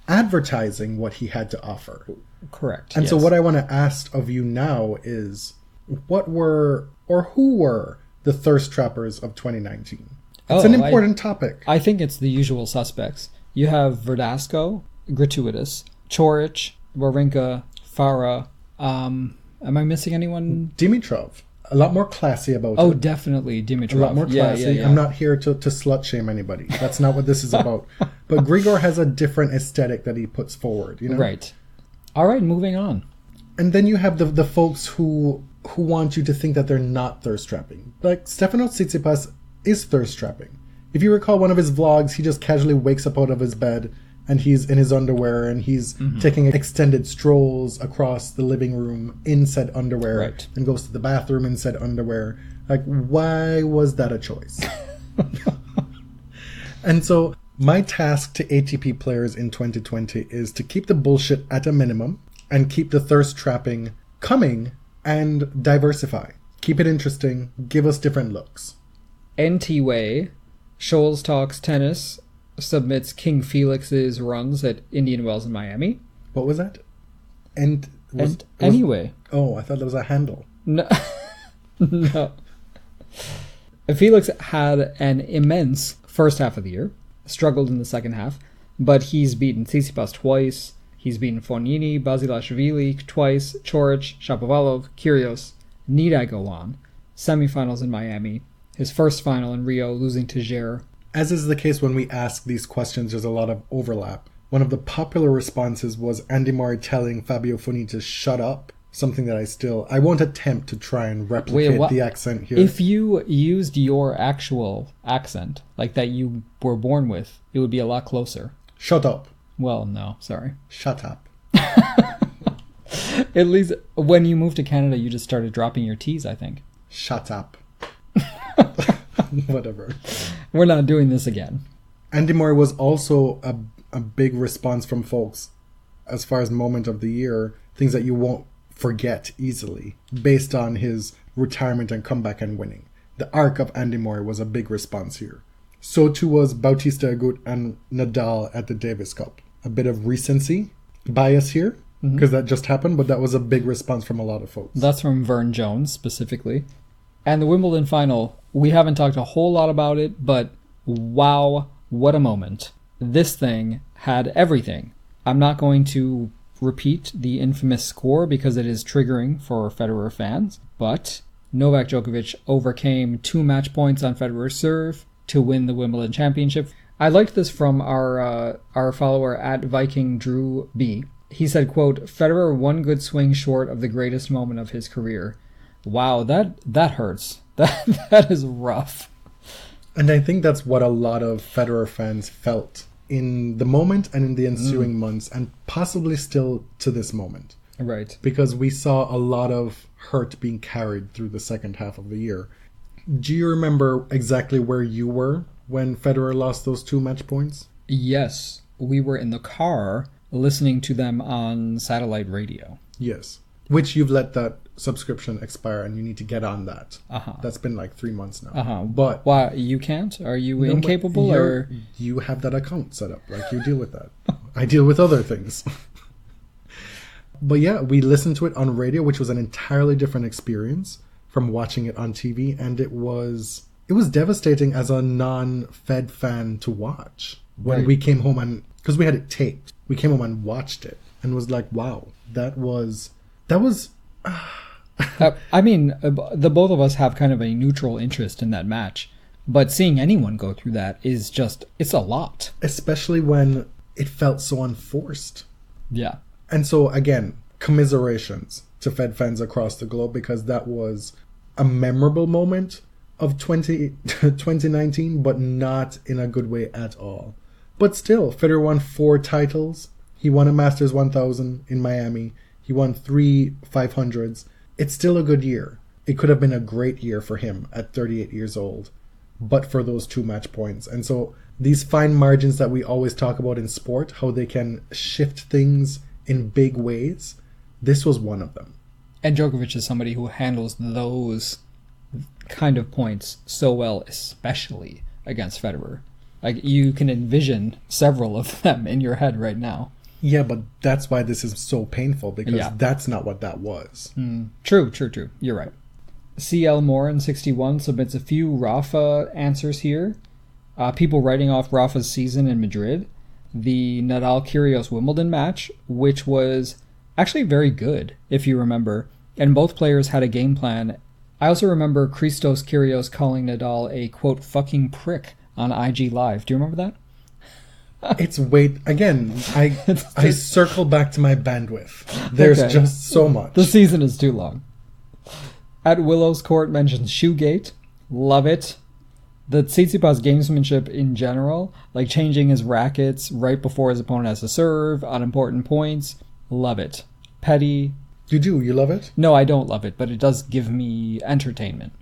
advertising what he had to offer. Correct. And yes. so what I want to ask of you now is, who were the thirst trappers of 2019? It's an important topic. I think it's the usual suspects. You have Verdasco, Gratuitous, Chorich, Wawrinka, Farah. Am I missing anyone? Dimitrov. A lot more classy about it. Oh, definitely Dimitrov. A lot more classy. Yeah. I'm not here to slut shame anybody. That's not what this is about. But Grigor has a different aesthetic that he puts forward, you know? Right. All right, moving on. And then you have the folks who want you to think that they're not thirst trapping. Like Stefanos Tsitsipas is thirst trapping. If you recall one of his vlogs, he just casually wakes up out of his bed and he's in his underwear and he's taking extended strolls across the living room in said underwear, right, and goes to the bathroom in said underwear. Like, why was that a choice? And so my task to ATP players in 2020 is to keep the bullshit at a minimum and keep the thirst trapping coming and diversify. Keep it interesting. Give us different looks. NT-Way, Scholes Talks Tennis, submits King Felix's runs at Indian Wells in Miami. What was that? Anyway. Oh, I thought that was a handle. No. No. Felix had an immense first half of the year, struggled in the second half, but he's beaten Tsitsipas twice, he's beaten Fognini, Basilashvili twice, Chorich, Shapovalov, Kyrgios. Need I go on? Semifinals in Miami. His first final in Rio, losing to Gere. As is the case when we ask these questions, there's a lot of overlap. One of the popular responses was Andy Murray telling Fabio Fognini to shut up, something that I won't attempt to try and replicate the accent here. If you used your actual accent, like that you were born with, it would be a lot closer. Shut up. Well, no, sorry. Shut up. At least when you moved to Canada, you just started dropping your T's, I think. Shut up. Whatever. We're not doing this again. Andy Murray was also a big response from folks as far as moment of the year, things that you won't forget easily, based on his retirement and comeback and winning. The arc of Andy Murray was a big response here. So too was Bautista, Agut, and Nadal at the Davis Cup. A bit of recency bias here, because that just happened, but that was a big response from a lot of folks. That's from Vern Jones, specifically. And the Wimbledon final, we haven't talked a whole lot about it, but wow, what a moment. This thing had everything. I'm not going to repeat the infamous score because it is triggering for Federer fans, but Novak Djokovic overcame 2 match points on Federer's serve to win the Wimbledon Championship. I liked this from our follower at Viking Drew B. He said, quote, Federer one good swing short of the greatest moment of his career. Wow, that hurts. That is rough. And I think that's what a lot of Federer fans felt in the moment and in the ensuing months, and possibly still to this moment. Right. because we saw a lot of hurt being carried through the second half of the year. Do you remember exactly where you were when Federer lost those 2 match points? Yes, we were in the car listening to them on satellite radio. Yes. Which you've let that subscription expire and you need to get on that. Uh-huh. That's been like 3 months now. Uh-huh. But Why, you can't? Are you no, but incapable or? you have that account set up. Like, you deal with that. I deal with other things. But yeah, we listened to it on radio, which was an entirely different experience from watching it on TV, and it was devastating as a non-Fed fan to watch. When Right. we came home and because we had it taped, we came home and watched it and was like, wow, that was I mean, the both of us have kind of a neutral interest in that match, but seeing anyone go through that is just, it's a lot. especially when it felt so unforced. Yeah. And so again, commiserations to Fed fans across the globe, because that was a memorable moment of 2019, but not in a good way at all. But still, Federer won 4 titles. He won a Masters 1000 in Miami. He won 3 500s. It's still a good year. It could have been a great year for him at 38 years old, but for those 2 match points. And so these fine margins that we always talk about in sport, how they can shift things in big ways, this was one of them. And Djokovic is somebody who handles those kind of points so well, especially against Federer. Like, you can envision several of them in your head right now. Yeah, but that's why this is so painful, because Yeah. that's not what that was. True. You're right. CL Morin 61 submits a few Rafa answers here. People writing off Rafa's season in Madrid. The Nadal-Kyrgios Wimbledon match, which was actually very good, if you remember. And both players had a game plan. I also remember Christos Kyrgios calling Nadal a, quote, fucking prick on IG Live. Do you remember that? It's again, I circle back to my bandwidth. There's Okay. just so much. The season is too long. At Willow's Court mentions Shoegate. Love it. The Tsitsipas gamesmanship in general, like changing his rackets right before his opponent has to serve on important points. Love it. Petty. You love it? No, I don't love it, but it does give me entertainment.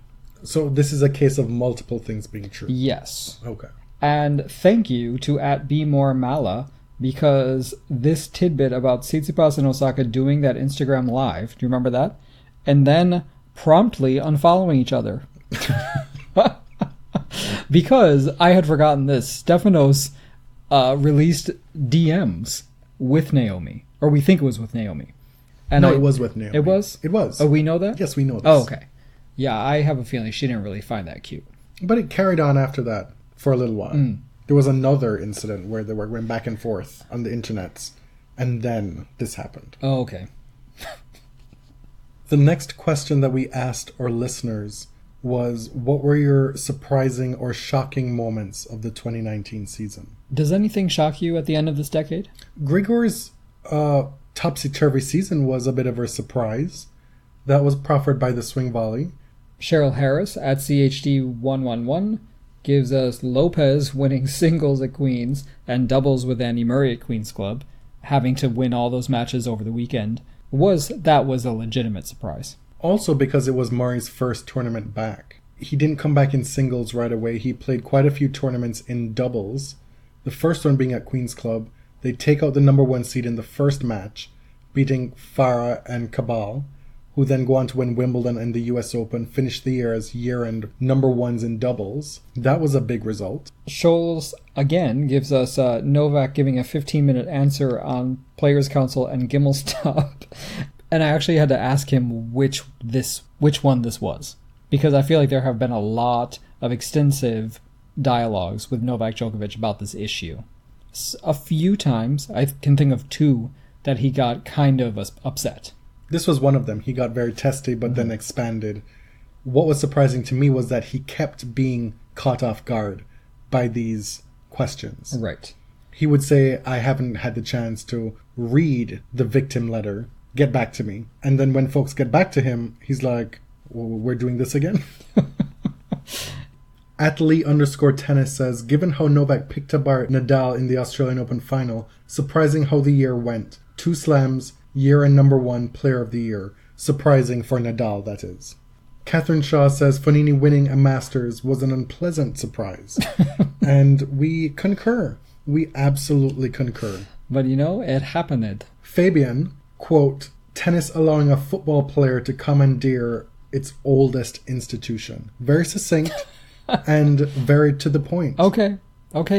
So this is a case of multiple things being true. Yes. Okay. And thank you to @BeMoreMala, because this tidbit about Tsitsipas and Osaka doing that Instagram live, do you remember that? And then promptly unfollowing each other. Because I had forgotten this. Stefanos released DMs with Naomi. Or we think it was with Naomi. And No, it was with Naomi. It was? It was. Oh, we know that? Yes, we know this. Oh, okay. Yeah, I have a feeling she didn't really find that cute. But it carried on after that for a little while. There was another incident where they were going back and forth on the internets, and then this happened. Oh, okay. The next question that we asked our listeners was, what were your surprising or shocking moments of the 2019 season? Does anything shock you at the end of this decade? Grigor's topsy-turvy season was a bit of a surprise. That was proffered by the swing volley. Cheryl Harris at CHD111 gives us Lopez winning singles at Queens and doubles with Andy Murray at Queens Club, having to win all those matches over the weekend. That was a legitimate surprise. Also because it was Murray's first tournament back. He didn't come back in singles right away. He played quite a few tournaments in doubles. The first one being at Queens Club. They take out the number 1 seed in the first match, beating Farah and Cabal, who then go on to win Wimbledon and the US Open, finish the year as year-end number 1s in doubles. That was a big result. Scholes, again, gives us Novak giving a 15-minute answer on Players' Council and Gimmelstob. And I actually had to ask him which one this was. Because I feel like there have been a lot of extensive dialogues with Novak Djokovic about this issue. A few times, I can think of 2, that he got kind of upset. This was one of them. He got very testy, but then expanded. What was surprising to me was that he kept being caught off guard by these questions. Right. He would say, I haven't had the chance to read the victim letter. Get back to me. And then when folks get back to him, he's like, well, we're doing this again? Atlee_tennis says, given how Novak picked apart Nadal in the Australian Open final, surprising how the year went. 2 slams, year and number 1 player of the year. Surprising for Nadal, that is. Catherine Shaw says Fonini winning a Masters was an unpleasant surprise. And we concur. We absolutely concur. But it happened. Fabian, quote, tennis allowing a football player to commandeer its oldest institution. Very succinct and very to the point. Okay,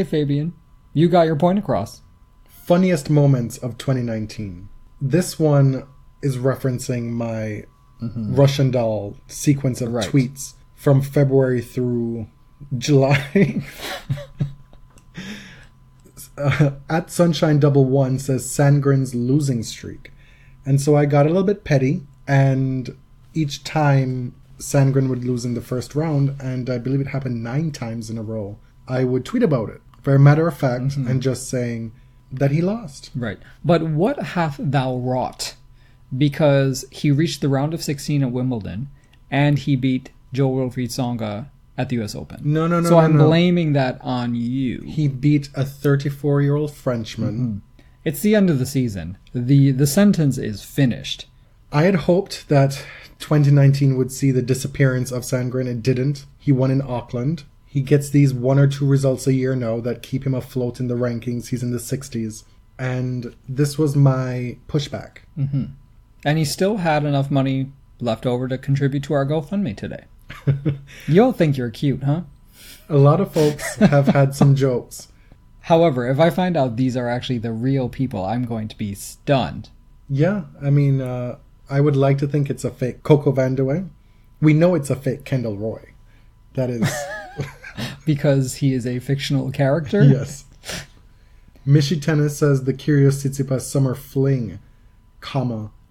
Fabian. You got your point across. Funniest moments of 2019. This one is referencing my Russian doll sequence of tweets from February through July. At Sunshine11 says Sandgren's losing streak. And so I got a little bit petty, and each time Sandgren would lose in the first round, and I believe it happened 9 times in a row, I would tweet about it. Very matter of fact, and just saying that he lost. Right. But what hath thou wrought? Because he reached the round of 16 at Wimbledon, and he beat Jo-Wilfried Tsonga at the US Open. No. So I'm blaming that on you. He beat a 34-year-old Frenchman. It's the end of the season. The sentence is finished. I had hoped that 2019 would see the disappearance of Sandgren. It didn't. He won in Auckland. He gets these 1 or 2 results a year now that keep him afloat in the rankings. He's in the 60s. And this was my pushback. And he still had enough money left over to contribute to our GoFundMe today. You all think you're cute, huh? A lot of folks have had some jokes. However, if I find out these are actually the real people, I'm going to be stunned. Yeah, I mean, I would like to think it's a fake Coco Vandeweghe. We know it's a fake Kendall Roy. That is... Because he is a fictional character? Yes. Mishi Tennis says the Kyrgios Tsitsipas summer fling,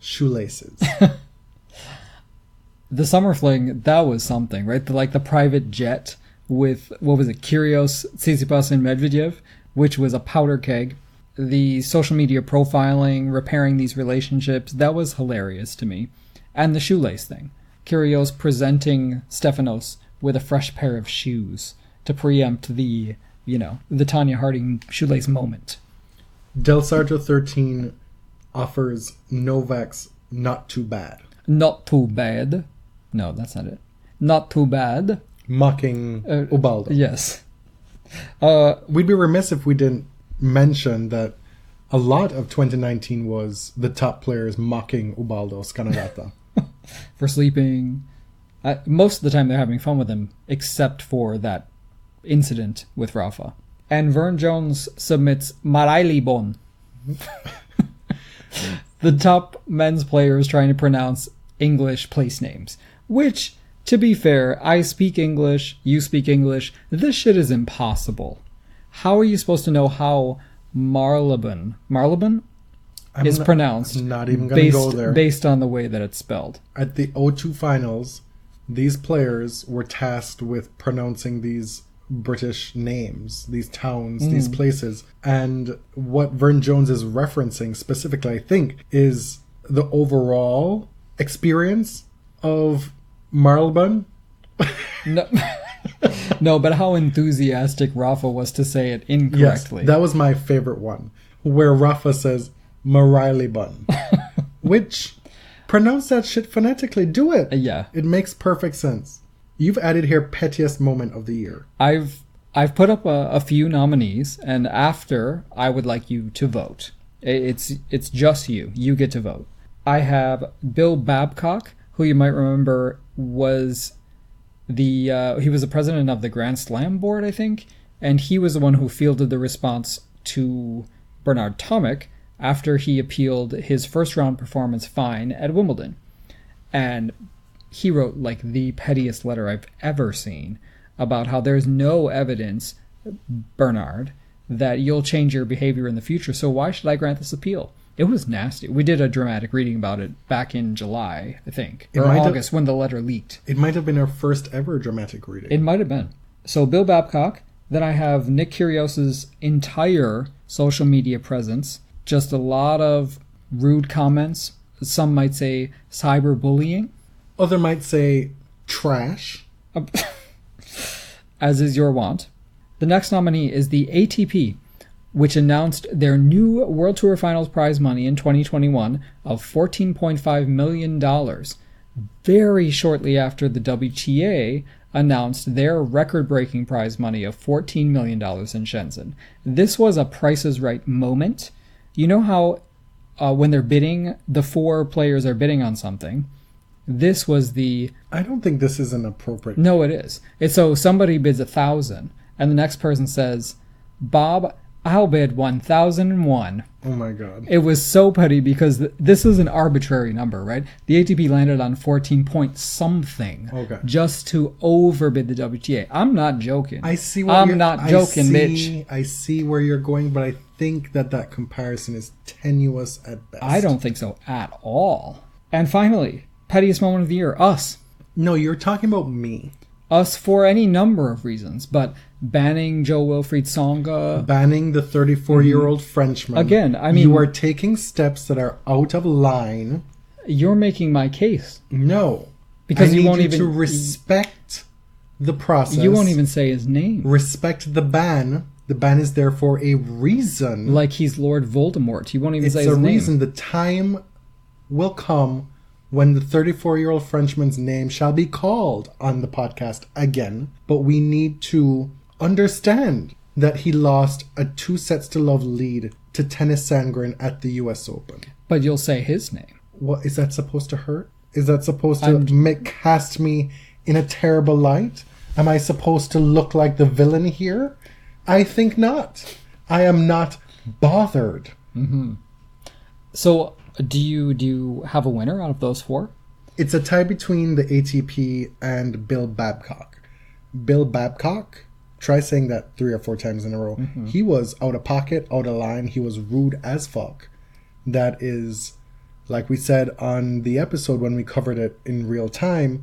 shoelaces. The summer fling, that was something, right? The private jet with, what was it, Kyrgios, Tsitsipas, and Medvedev, which was a powder keg. The social media profiling, repairing these relationships, that was hilarious to me. And the shoelace thing. Kyrgios presenting Stefanos with a fresh pair of shoes to preempt the Tanya Harding shoelace moment. Del Sarto 13 offers Novak's Not Too Bad. Not too bad. No, that's not it. Not too bad. Mocking Ubaldo. Yes. We'd be remiss if we didn't mention that a lot of 2019 was the top players mocking Ubaldo Scanagata. For sleeping. Most of the time they're having fun with him, except for that incident with Rafa. And Vern Jones submits Maraili Bon. The top men's players trying to pronounce English place names. Which, to be fair, I speak English, you speak English. This shit is impossible. How are you supposed to know how Marylebone is pronounced? I'm not even going to go there. Based on the way that it's spelled. At the O2 finals, these players were tasked with pronouncing these British names, these towns, these places. And what Vern Jones is referencing specifically, I think, is the overall experience of Marylebone. No, but how enthusiastic Rafa was to say it incorrectly. Yes, that was my favorite one, where Rafa says Marylebone, which pronounce that shit phonetically. Do it. Yeah, it makes perfect sense. You've added here pettiest moment of the year. I've put up a few nominees, and after I would like you to vote. It's just you. You get to vote. I have Bill Babcock, who you might remember was he was the president of the Grand Slam board, I think, and he was the one who fielded the response to Bernard Tomic after he appealed his first round performance fine at Wimbledon. And he wrote the pettiest letter I've ever seen about how there's no evidence, Bernard, that you'll change your behavior in the future, so why should I grant this appeal? It was nasty. We did a dramatic reading about it back in July, I think, or August, when the letter leaked. It might have been our first ever dramatic reading. It might have been. So Bill Babcock, then I have Nick Kyrgios's entire social media presence, just a lot of rude comments. Some might say cyberbullying. Other might say trash. As is your wont. The next nominee is the ATP. which announced their new World Tour Finals prize money in 2021 of $14.5 million, very shortly after the WTA announced their record-breaking prize money of $14 million in Shenzhen. This was a Price is Right moment. You know how when they're bidding, the 4 players are bidding on something. This was the... I don't think this is an appropriate... No, it is. It's so somebody bids 1,000, and the next person says, Bob, I'll bid 1,001. Oh my God. It was so petty because this is an arbitrary number, right? The ATP landed on 14 point something just to overbid the WTA. I'm not joking. I see where I'm not joking, bitch. I see where you're going, but I think that comparison is tenuous at best. I don't think so at all. And finally, pettiest moment of the year, us. No, you're talking about me. Us for any number of reasons, but banning Jo-Wilfried Tsonga. Banning the 34-year-old Frenchman. Again, I mean... You are taking steps that are out of line. You're making my case. No. Because you won't need even... to respect the process. You won't even say his name. Respect the ban. The ban is there for a reason. Like he's Lord Voldemort. You won't even say his name. It's a reason. The time will come when the 34-year-old Frenchman's name shall be called on the podcast again. But we need to understand that he lost a 2-sets-to-love lead to Tennis Sandgren at the US Open. But you'll say his name. What is that supposed to hurt? Is that supposed to cast me in a terrible light? Am I supposed to look like the villain here? I think not. I am not bothered. Mm-hmm. So... Do you have a winner out of those 4? It's a tie between the ATP and Bill Babcock. Bill Babcock, try saying that 3 or 4 times in a row. Mm-hmm. He was out of pocket, out of line. He was rude as fuck. That is, like we said on the episode when we covered it in real time,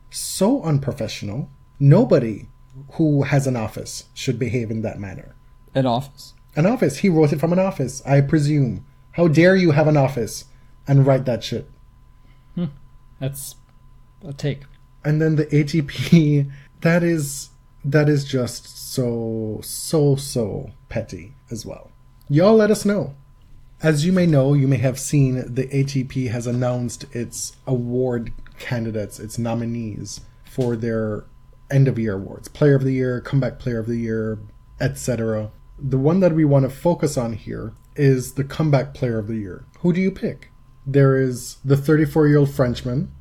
so unprofessional. Nobody who has an office should behave in that manner. An office? An office. He wrote it from an office, I presume. How dare you have an office and write that shit? That's a take. And then the ATP, that is just so petty as well. Y'all let us know. As you may know, you may have seen the ATP has announced its award candidates, its nominees for their end-of-year awards. Player of the Year, Comeback Player of the Year, etc. The one that we want to focus on here is the Comeback Player of the Year. Who do you pick? There is the 34-year-old Frenchman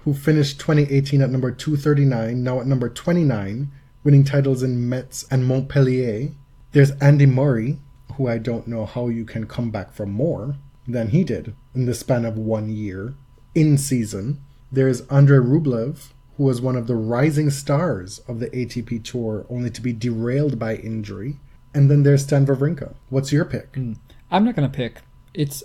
who finished 2018 at number 239, now at number 29, winning titles in Metz and Montpellier. There's Andy Murray, who I don't know how you can come back from more than he did in the span of 1 year in season. There's Andrei Rublev, who was one of the rising stars of the ATP Tour, only to be derailed by injury. And then there's Stan Wawrinka. What's your pick? I'm not going to pick.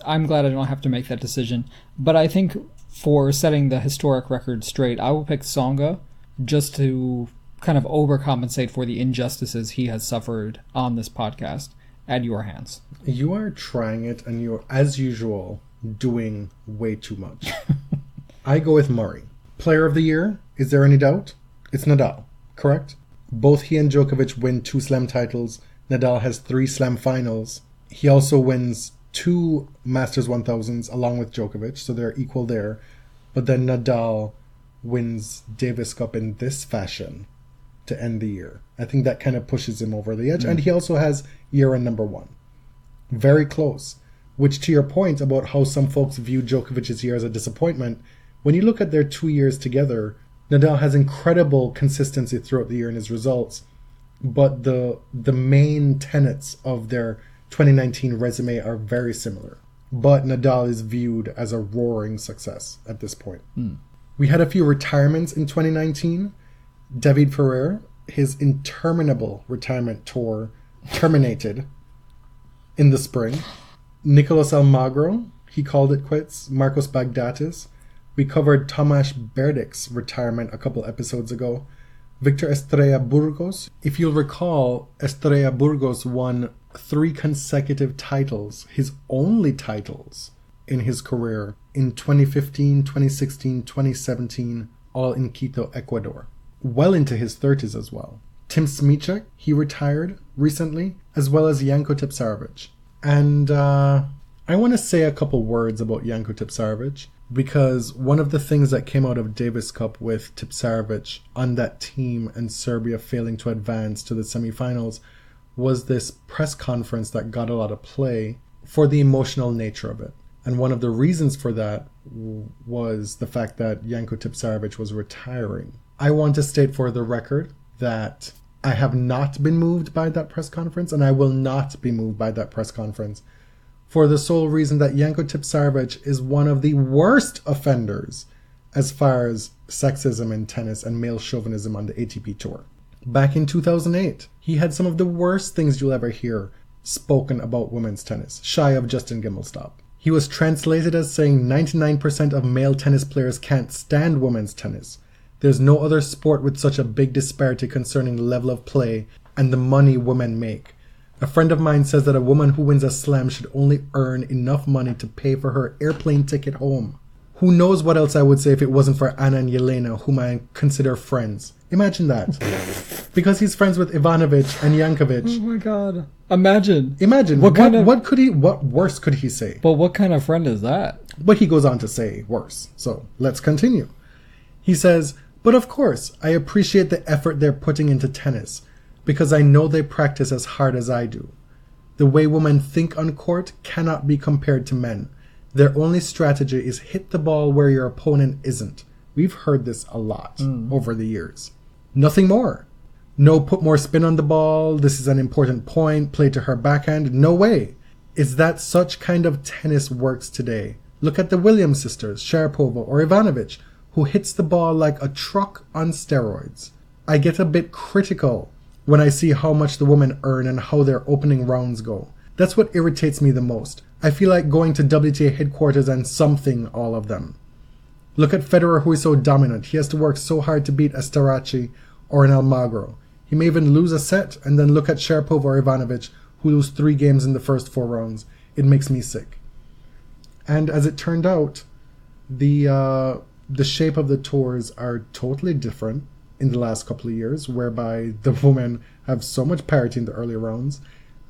I'm glad I don't have to make that decision. But I think for setting the historic record straight, I will pick Tsonga just to kind of overcompensate for the injustices he has suffered on this podcast at your hands. You are trying it, and you're, as usual, doing way too much. I go with Murray. Player of the Year, is there any doubt? It's Nadal, correct? Both he and Djokovic win 2 Slam titles. Nadal has 3 Slam finals. He also wins 2 Masters 1000s along with Djokovic, so they're equal there. But then Nadal wins Davis Cup in this fashion to end the year. I think that kind of pushes him over the edge. And he also has year-end number 1. Very close. Which, to your point about how some folks view Djokovic's year as a disappointment, when you look at their 2 years together, Nadal has incredible consistency throughout the year in his results. But the main tenets of their 2019 resume are very similar. But Nadal is viewed as a roaring success at this point. We had a few retirements in 2019. David Ferrer, his interminable retirement tour terminated in the spring. Nicolas Almagro, he called it quits. Marcos Baghdatis. We covered Tomasz Berdyk's retirement a couple episodes ago. Victor Estrella Burgos. If you'll recall, Estrella Burgos won 3 consecutive titles, his only titles in his career, in 2015, 2016, 2017, all in Quito, Ecuador. Well into his 30s as well. Tim Smichek, he retired recently, as well as Janko Tipsarevic. And I want to say a couple words about Janko Tipsarevic, because one of the things that came out of Davis Cup with Tipsarevic on that team and Serbia failing to advance to the semifinals was this press conference that got a lot of play for the emotional nature of it. And one of the reasons for that was the fact that Janko Tipsarevic was retiring. I want to state for the record that I have not been moved by that press conference, and I will not be moved by that press conference, for the sole reason that Janko Tipsarevic is one of the worst offenders as far as sexism in tennis and male chauvinism on the ATP Tour. Back in 2008, he had some of the worst things you'll ever hear spoken about women's tennis, shy of Justin Gimelstob. He was translated as saying 99% of male tennis players can't stand women's tennis. There's no other sport with such a big disparity concerning the level of play and the money women make. A friend of mine says that a woman who wins a slam should only earn enough money to pay for her airplane ticket home. Who knows what else I would say if it wasn't for Anna and Yelena, whom I consider friends. Imagine that. Because he's friends with Ivanovic and Jankovic. Oh my god. Imagine. What worse could he say? But what kind of friend is that? But he goes on to say worse. So let's continue. He says, but of course, I appreciate the effort they're putting into tennis, because I know they practice as hard as I do. The way women think on court cannot be compared to men. Their only strategy is hit the ball where your opponent isn't. We've heard this a lot over the years. Nothing more. No, put more spin on the ball. This is an important point. Play to her backhand. No way. Is that such kind of tennis works today? Look at the Williams sisters, Sharapova or Ivanovic, who hits the ball like a truck on steroids. I get a bit critical when I see how much the women earn and how their opening rounds go. That's what irritates me the most. I feel like going to WTA headquarters and something all of them. Look at Federer, who is so dominant. He has to work so hard to beat a Starace or an Almagro. He may even lose a set, and then look at Sharapova or Ivanovic, who lose 3 games in the first 4 rounds. It makes me sick. And as it turned out, the shape of the tours are totally different in the last couple of years, whereby the women have so much parity in the early rounds,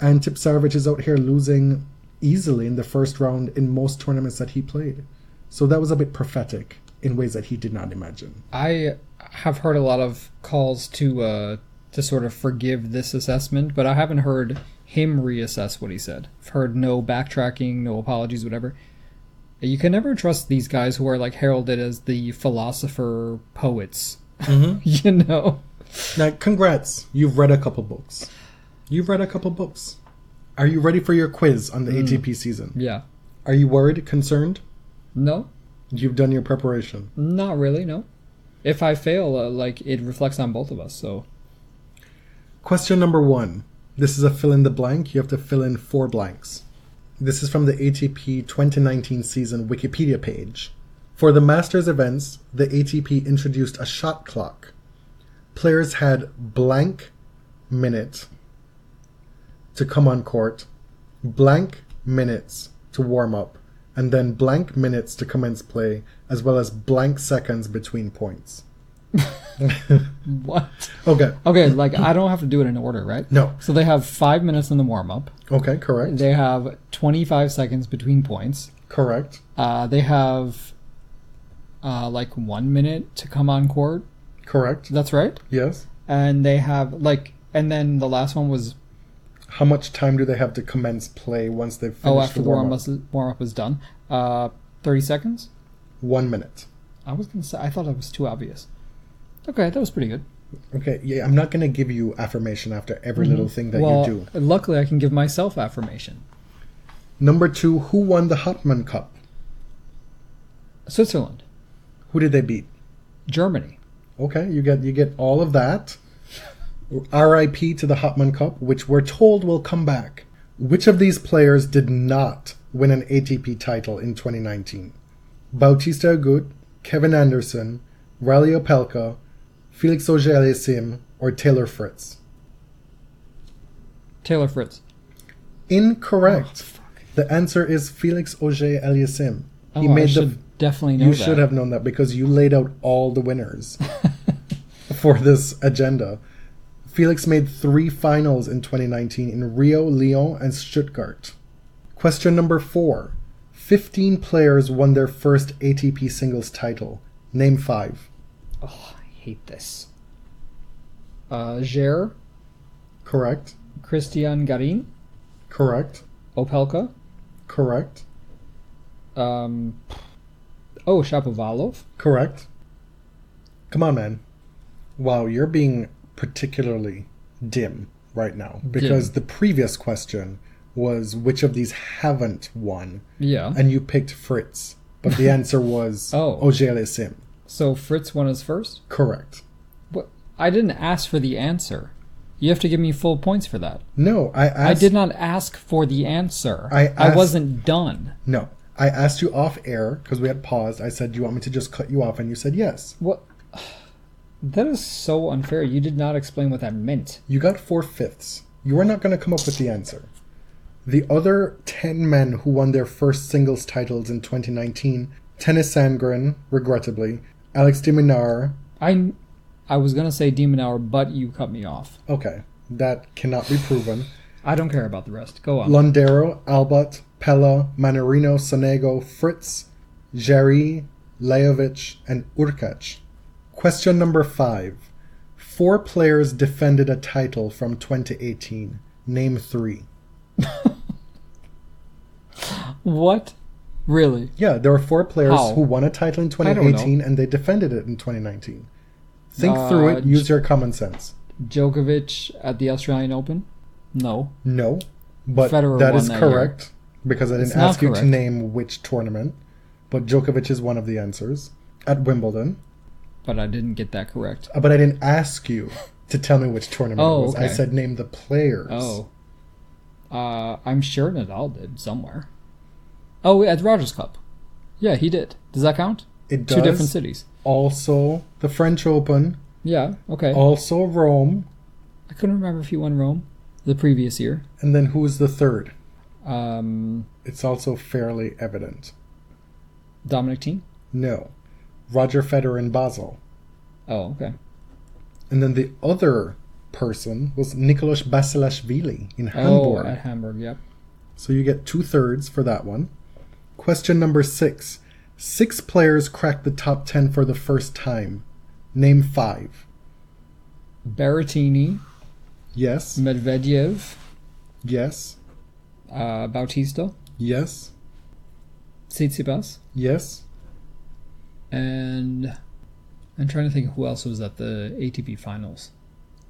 and Tipsarevic is out here losing easily in the first round in most tournaments that he played. So that was a bit prophetic in ways that he did not imagine. I have heard a lot of calls to sort of forgive this assessment, but I haven't heard him reassess what he said. I've heard no backtracking, no apologies, whatever. You can never trust these guys who are like heralded as the philosopher poets. Mm-hmm. You know? Now, congrats. You've read a couple books. Are you ready for your quiz on the ATP season? Yeah. Are you worried, concerned? No. You've done your preparation? Not really, no. If I fail, it reflects on both of us, so... Question number 1. This is a fill in the blank. You have to fill in 4 blanks. This is from the ATP 2019 season Wikipedia page. For the Masters events, the ATP introduced a shot clock. Players had blank minute to come on court, blank minutes to warm up, and then blank minutes to commence play, as well as blank seconds between points. What? Okay, I don't have to do it in order, right? No. So they have 5 minutes in the warm-up. Okay, correct. They have 25 seconds between points. Correct. They have 1 minute to come on court. Correct. That's right? Yes. And they have, and then the last one was... How much time do they have to commence play once they've finished after the warm-up is done. 30 seconds? 1 minute. I was going to say, I thought that was too obvious. Okay, that was pretty good. Okay, yeah, I'm not going to give you affirmation after every little thing that you do. Luckily, I can give myself affirmation. Number 2, who won the Hopman Cup? Switzerland. Who did they beat? Germany. Okay, you get all of that. RIP to the Hopman Cup, which we're told will come back. Which of these players did not win an ATP title in 2019? Bautista Agut, Kevin Anderson, Riley Opelka, Felix Auger-Aliassime, or Taylor Fritz? Taylor Fritz. Incorrect. The answer is Felix Auger-Aliassime. I should definitely know that. You should have known that because you laid out all the winners for this agenda. Felix made 3 finals in 2019 in Rio, Lyon, and Stuttgart. Question number 4. 15 players won their first ATP singles title. Name 5. Oh, I hate this. Ger, Correct. Christian Garin, Correct. Opelka, Correct. Shapovalov. Correct. Come on, man. Wow, you're being particularly dim right now. Because the previous question was which of these haven't won. Yeah. And you picked Fritz. But the answer was Auger-Aliassime. So Fritz won his first? Correct. What? I didn't ask for the answer. You have to give me full points for that. No, I did not ask for the answer. I wasn't done. No. I asked you off air because we had paused. I said, do you want me to just cut you off? And you said yes. What? That is so unfair. You did not explain what that meant. You got 4/5. You were not going to come up with the answer. The other 10 men who won their first singles titles in 2019, Tennis Sandgren, regrettably, Alex de Minaur. I was going to say de Minaur, but you cut me off. Okay, that cannot be proven. I don't care about the rest. Go on. Londero, Albot, Pella, Manarino, Sonego, Fritz, Jarry, Lajovic, and Urkac. Question number 5. 4 players defended a title from 2018. Name 3. What? Really? Yeah, there were 4 players How? who won a title in 2018 and they defended it in 2019. Think through it. Use your common sense. Djokovic at the Australian Open? No. No, but Federer that won is that correct because I didn't It's not ask you to correct. name which tournament. But Djokovic is one of the answers at Wimbledon. But I didn't get that correct. But I didn't ask you to tell me which tournament it was. I okay. said name the players. Oh. I'm sure Nadal did somewhere. Oh, at Rogers Cup. Yeah, he did. Does that count? It does. 2 different cities. Also, the French Open. Yeah, okay. Also, Rome. I couldn't remember if he won Rome the previous year. And then who is the third? Um, It's also fairly evident. Dominic Thiem? No. Roger Federer in Basel. Oh, okay. And then the other person was Nicolas Basilashvili in Hamburg. Oh, at Hamburg, yep. So you get 2/3 for that one. Question number 6. 6 players cracked the top 10 for the first time. Name 5. Berrettini, Yes. Medvedev, Yes. Bautista, Yes. Tsitsipas, Yes. and I'm trying to think who else was at the ATP finals.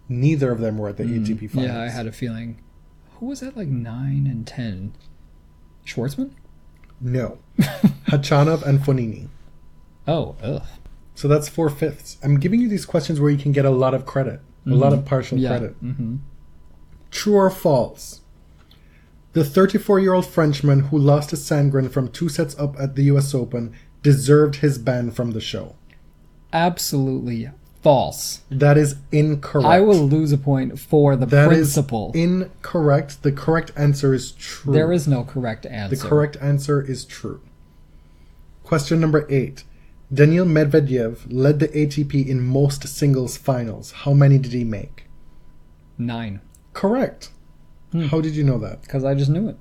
Neither of them were at the ATP finals. Yeah, I had a feeling. Who was at like 9 and 10? Schwartzman? No. Khachanov and Fonini. Oh, ugh. So that's 4/5. I'm giving you these questions where you can get a lot of credit. A lot of partial credit. Mm-hmm. True or false? The 34-year-old Frenchman who lost to Sandgren from 2 sets up at the US Open deserved his ban from the show. Absolutely false. That is incorrect. I will lose a point for the That principle. is incorrect. The correct answer is true. There is no correct answer. The correct answer is true. Question number 8. Daniil Medvedev led the ATP in most singles finals. How many did he make? 9. Correct. How did you know that? Because I just knew it.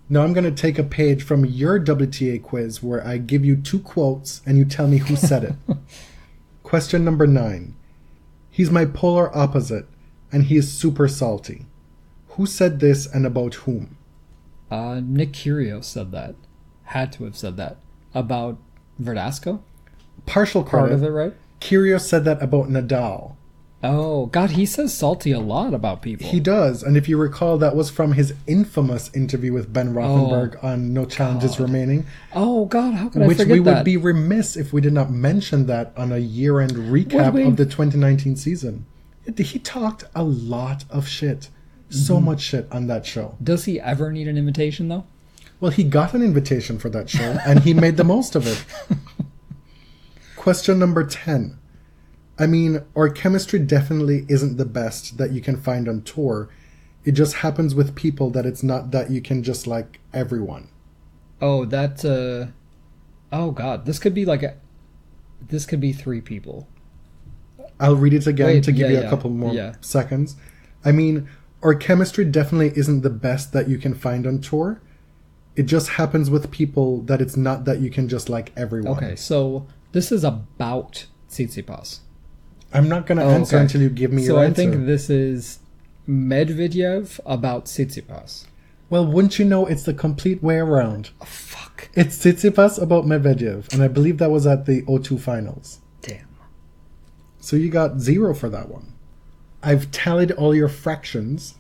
Now I'm going to take a page from your WTA quiz where I give you 2 quotes and you tell me who said it. Question number 9. He's my polar opposite and he is super salty. Who said this and about whom? Nick Kyrgios said that. Had to have said that. About Verdasco? Partial credit. Part of it, right? Kyrgios said that about Nadal. Oh, God, he says salty a lot about people. He does, and if you recall, that was from his infamous interview with Ben Rothenberg on No Challenges Remaining. Oh, God, how could I Which forget we would that? be remiss if we did not mention that on a year-end recap of the 2019 season. He talked a lot of shit. So much shit on that show. Does he ever need an invitation, though? Well, he got an invitation for that show, and he made the most of it. Question number 10. I mean, our chemistry definitely isn't the best that you can find on tour. It just happens with people that it's not that you can just like everyone. Oh, that, oh, God, this could be like this could be 3 people. I'll read it again to give you a yeah, couple more yeah. seconds. I mean, our chemistry definitely isn't the best that you can find on tour. It just happens with people that it's not that you can just like everyone. Okay, so this is about Tsitsipas. I'm not going to answer until you give me your answer. So I think this is Medvedev about Tsitsipas. Well, wouldn't you know, it's the complete way around. Oh, fuck. It's Tsitsipas about Medvedev, and I believe that was at the O2 finals. Damn. So you got 0 for that one. I've tallied all your fractions,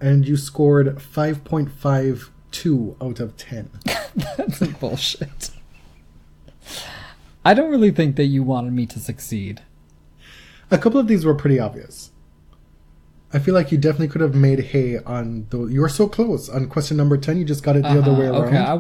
and you scored 5.52 out of 10. That's bullshit. I don't really think that you wanted me to succeed. A couple of these were pretty obvious. I feel like you definitely could have made hay on the... You were so close. On question number 10, you just got it the other way around. Okay, I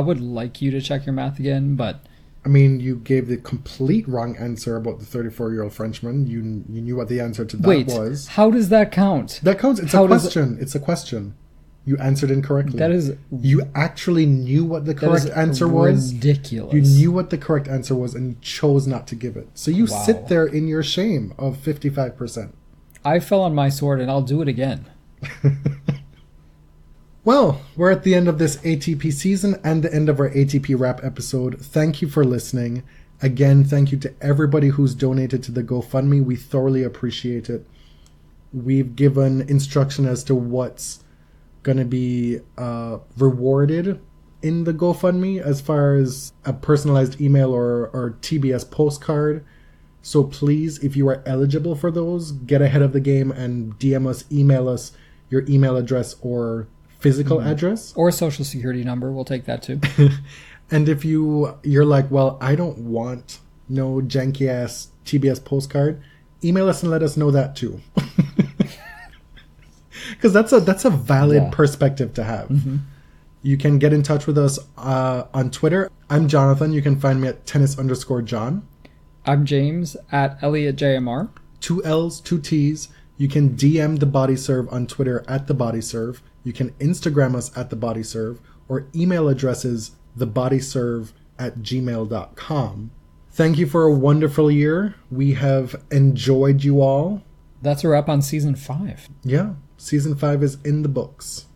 would like you to check your math again, but... I mean, you gave the complete wrong answer about the 34-year-old Frenchman. You knew what the answer to that was. How does that count? That counts. It's a question. It's a question. You answered incorrectly. That is... You actually knew what the correct answer was. Ridiculous. You knew what the correct answer was, and you chose not to give it. So you sit there in your shame of 55%. I fell on my sword, and I'll do it again. Well, we're at the end of this ATP season and the end of our ATP wrap episode. Thank you for listening. Again, thank you to everybody who's donated to the GoFundMe. We thoroughly appreciate it. We've given instruction as to what's going to be rewarded in the GoFundMe as far as a personalized email or TBS postcard. So please, if you are eligible for those, get ahead of the game and DM us, email us your email address or physical address. Or social security number. We'll take that too. And if you're like, well, I don't want no janky-ass TBS postcard, email us and let us know that too. Because that's a valid perspective to have. Mm-hmm. You can get in touch with us on Twitter. I'm Jonathan. You can find me at tennis_John. I'm James at ElliotJMR. 2 L's, 2 T's. You can DM The Body Serve on Twitter at The Body Serve. You can Instagram us at The Body Serve. Or email addresses thebodyserve@gmail.com. Thank you for a wonderful year. We have enjoyed you all. That's a wrap on season 5. Yeah, season 5 is in the books.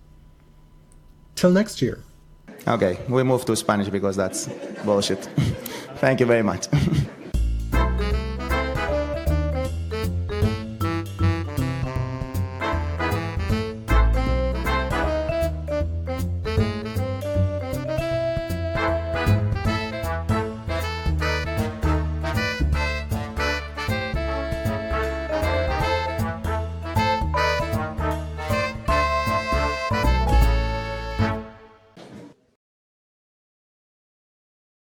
Till next year. Okay, we move to Spanish because that's bullshit. Thank you very much.